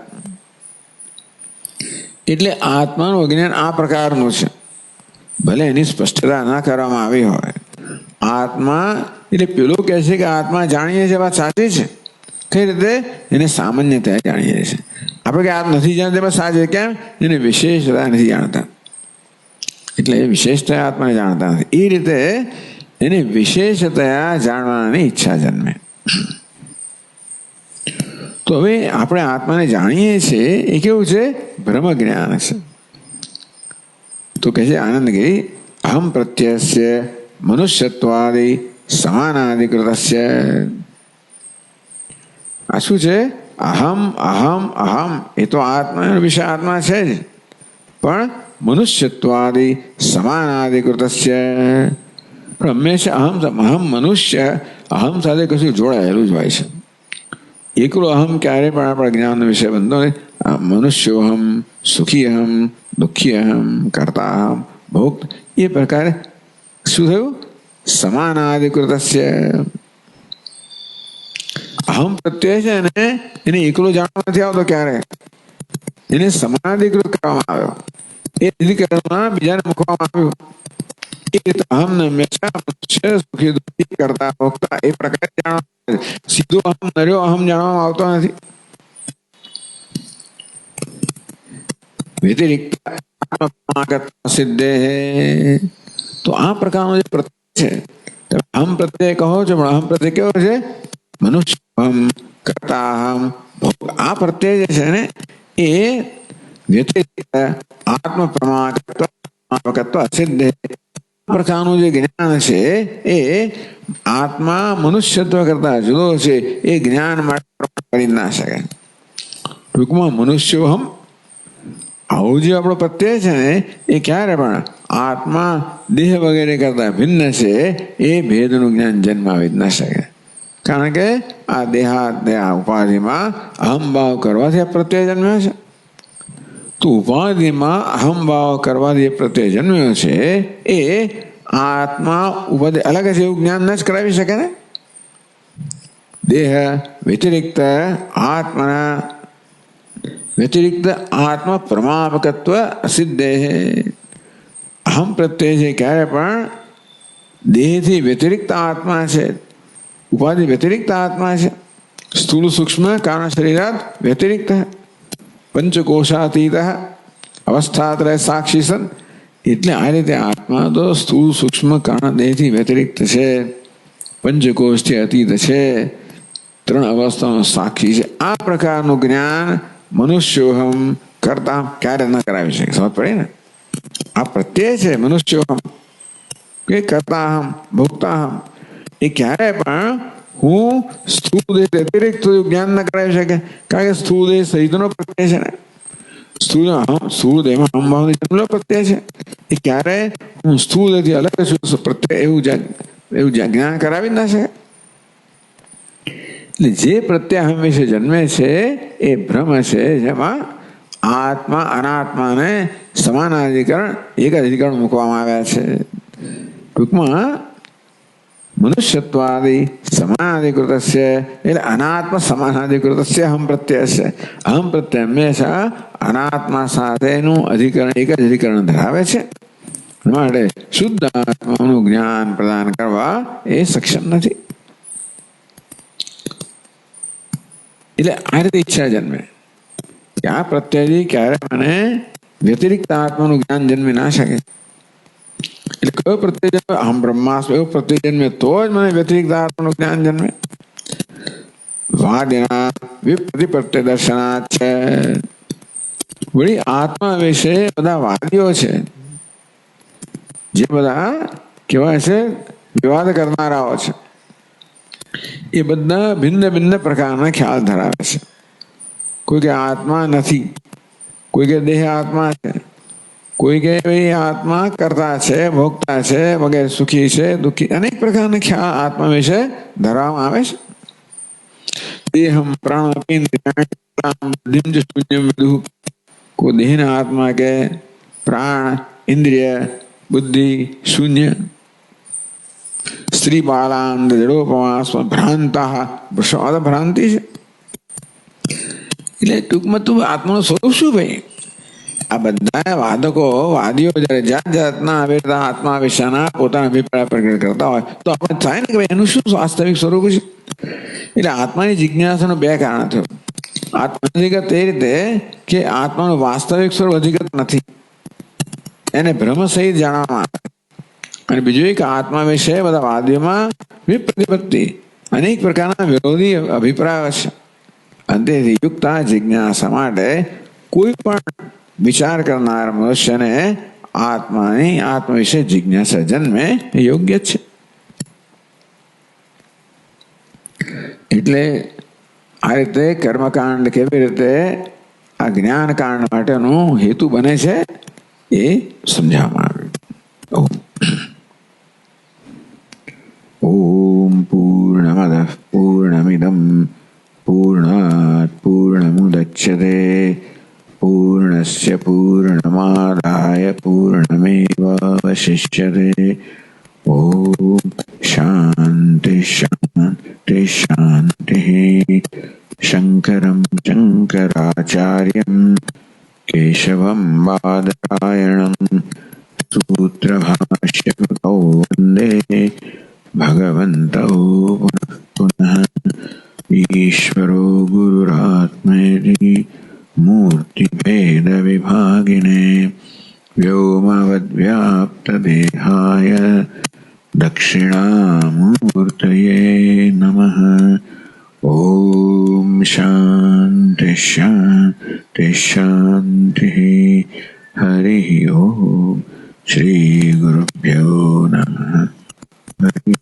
એટલે આત્માનું અજ્ઞાન આ પ્રકારનું છે. ભલે એની સ્પષ્ટતા ના કરવામાં આવી હોય. આત્મા એટલે પેલું કહે છે કે આત્મા જાણીએ છીએ, વાત સાચી છે. કઈ રીતે? એને સામાન્યતા જાણીએ છીએ. આપણે કે આપ નથી જાણતા બસ સાચે. કેમ? એને વિશેષતા નથી જાણતા. એટલે એ વિશેષતા આત્માને જાણતા નથી. એ રીતે એને વિશેષતા જાણવાની ઈચ્છા જન્મે. તો હવે આપણે આત્માને જાણીએ છીએ એ કેવું છે? બ્રહ્મ જ્ઞાન છે. તો કહે છે આનંદગીરી અહમ પ્રત્યસ્ય મનુષ્યત્વાદિ સમાનાધિકૃતસ્ય. આ શું છે? અહમ અહમ અહમ એ તો આત્મા વિશે આત્મા છે જ, પણ મનુષ્યત્વાદિ સમાનાધિકૃતસ્ય. પણ હંમેશા અહમ મનુષ્ય અહમ સાથે કશું જોડાયેલું જ હોય છે. એકલો અહમ ક્યારે પણ આપણા જ્ઞાનનો વિષય બનતો નથી. મનુષ્યો અહમ, સુખી અહમ, દુઃખી અહમ, કર્તા અહમ, ભોગ, એ પ્રકારે શું થયું? સમાનાધિકૃતસ્ય. અહમ પ્રત્યય છે ને એને એકલો જાણવા નથી આવતો. ક્યારે? એને સમાનાધિકૃત કરવામાં આવ્યો. એ અધિકરણમાં બીજાને મૂકવામાં આવ્યું. એ રીતે અહમને હંમેશા મનુષ્ય સુખી દુઃખી કરતા ભોગતા એ પ્રકારે જાણવા. સીધો અહમ નર્યો અહમ જાણવામાં આવતો નથી. વ્યતિરિક્ત સિદ્ધે. તો આ પ્રકારનો જે પ્રત્યય છે, અહમ પ્રત્યય કહો છો, પણ અહમ પ્રત્યય કેવો છે? મનુષ્ય અહમ, કર્તા અહમ, ભોગ. આ પ્રત્યય જે છે ને એ વ્યતિરિક્ત આત્મ પ્રમાણકત્વ અસિદ્ધે. પ્રકારનું જે જ્ઞાન છે એ આત્મા મનુષ્યત્વ કરતા જુદો છે. એ જ્ઞાન માટે કરી ના શકે. ટૂંકમાં મનુષ્યોહમ આવું જે આપણો પ્રત્યય છે ને એ ક્યારે પણ આત્મા દેહ વગેરે કરતા ભિન્ન છે એ ભેદનું જ્ઞાન જન્માવી જ ન શકે. કારણ કે આ દેહા ઉપાધિમાં અહમભાવ કરવાથી આ પ્રત્યય જન્મ્યો છે. તો ઉપાધિમાં અહમભાવ કરવાથી પ્રત્યય જન્મ્યો છે એ આત્મા ઉપાધિ અલગ છે એવું જ્ઞાન ન જ કરાવી શકે ને. દેહ વ્યતિરિક્ત આત્મના વ્યતિરિક્ત આત્મ પ્રમાપકત્વ અસિદ્ધે. અહમ પ્રત્યય છે ક્યારે પણ દેહથી વ્યતિરિક્ત આત્મા છે, ઉપાધિ વ્યતિરિક્ત આત્મા છે. સ્થૂળ સૂક્ષ્મ કારણ શરીરાત વ્યતિરિક્ત પંચકોશાતીત અવસ્થાત્રય સાક્ષી સન. એટલે આ રીતે આત્મા તો સ્થૂળ સૂક્ષ્મ કારણ દેહથી વ્યતિરિક્ત છે, પંચકોશથી અતીત છે, ત્રણ અવસ્થાનો સાક્ષી છે. આ પ્રકારનું જ્ઞાન મનુષ્યોહમ કરતા ક્યારે ન કરાવી શકે. સમજ પડે ને? આ પ્રત્યય છે મનુષ્યોહમ કે કર્તાહમ ભોક્તાહમ, એ ક્યારે પણ હું સ્થૂળ દેહ વ્યતિરિક્ત જ્ઞાન ન કરાવી શકે, કારણ કે સ્થૂળ દેહ સહિતનો પ્રત્યય છે ને, સ્થૂળ દેહમાં અહમભાવની જન્મનો પ્રત્યય છે. એ ક્યારે હું સ્થૂળ દેહથી અલગ છું પ્રત્યય એવું જ્ઞાન કરાવી જ ના શકે. એટલે જે પ્રત્યય હંમેશા જન્મે છે એ ભ્રમ છે, જેમાં આત્મા અનાત્માને સમાનાધિકરણ એક અધિકરણ મૂકવામાં આવ્યા છે. ટૂંકમાં મનુષ્યત્વાદિ સમાનાધિકૃત એટલે અનાત્મ સમાનાધિકૃત અહમ પ્રત્યય છે. અહમ પ્રત્યય હંમેશા અનાત્મા સાથેનું અધિકરણ એક જ અધિકરણ ધરાવે છે. માટે શુદ્ધ આત્માનું જ્ઞાન પ્રદાન કરવા એ સક્ષમ નથી. એટલે આ રીતે ઈચ્છા જન્મે કે આ પ્રત્યયથી ક્યારે મને વ્યતિરિક્ત આત્માનું જ્ઞાન જન્મી ના શકે. એટલે કયો પ્રત્યય જન્મે? અહમ બ્રહ્માસ્મ, એવો પ્રત્યય જન્મે તો જ મને વ્યતિરિક્ત આત્માનું જ્ઞાન જન્મે. વાદિના વિપ્રતિપત્તિ દર્શનાથ છે. વળી આત્મા વિશે બધા વાદીઓ છે, જે બધા કહેવાય છે વિવાદ કરનારાઓ છે, એ બધા ભિન્ન ભિન્ન પ્રકારના ખ્યાલ ધરાવે છે. કોઈ કે આત્મા નથી, કોઈ કે દેહ આત્મા છે, કોઈ કે આત્મા કરતા છે, ભોગતા છે, વગેરે સુખી છે, દુઃખી, અનેક પ્રકારના ખ્યાલ આત્મા વિશે ધરવામાં આવે છે. દેહમ પ્રાણ को देहना आत्मा के प्राण इंद्रिय बुद्धि शून्य स्त्री बालांद जड़ोपमा भ्रांता भ्रांति છે. એટલે ટૂંકમાં તું આત્માનું સ્વરૂપ શું ભાઈ? આ બધા વાદીઓ જયારે જાત જાતના આવેલા આત્મા વિશેના પોતાના અભિપ્રાય પ્રગટ કરતા હોય તો આપણે થાય ને કે ભાઈ એનું શું વાસ્તવિક સ્વરૂપ છે. એટલે આત્માની જિજ્ઞાસાનું બે કારણ થયું. આત્મા અધિગત એ રીતે કે આત્માનું વાસ્તવિક સ્વરૂપ અધિગત નથી, એને ભ્રમ સહિત જાણવામાં આવે. અને બીજું એક આત્મા વિશે બધા વાદીઓમાં વિપ્રતિપત્તિ, અનેક પ્રકારના વિરોધી અભિપ્રાયો છે. અંતેથી યુક્ત જિજ્ઞાસા માટે કોઈ પણ વિચાર કરનાર મનુષ્યને આત્મા વિશે જિજ્ઞાસા જન્મે યોગ્ય છે. એટલે આ રીતે કર્મકાંડ કેવી રીતે આ જ્ઞાનકાંડ માટેનું હેતુ બને છે એ સમજાવવામાં આવ્યું. ઓમ પૂર્ણમદ પૂર્ણમિદમ પૂર્ણાત પૂર્ણમુદચ્યતે પૂર્ણસ્ય પૂર્ણમાદાય પૂર્ણમેવાવશિષ્યતે. ઓમ શાંતિ શાંતિ શાંતિ. શંકરમ શંકરાચાર્યમ કેશવમ બાદરાયણમ સૂત્રભાષ્યકૃતૌ વંદે ભગવन्तौ પુનઃ ઈશ્વરો ગુરુરાત્મેતિ મૂર્તિભેદવિભાગિને વ્યોમવદ્વ્યાપ્તદેહાય દક્ષિણામૂર્તये નમઃ. ઓમ શાંતિ શાંતિ શાંતિ. હરિ ઓમ. શ્રી ગુરુભ્યો નમઃ. હરિ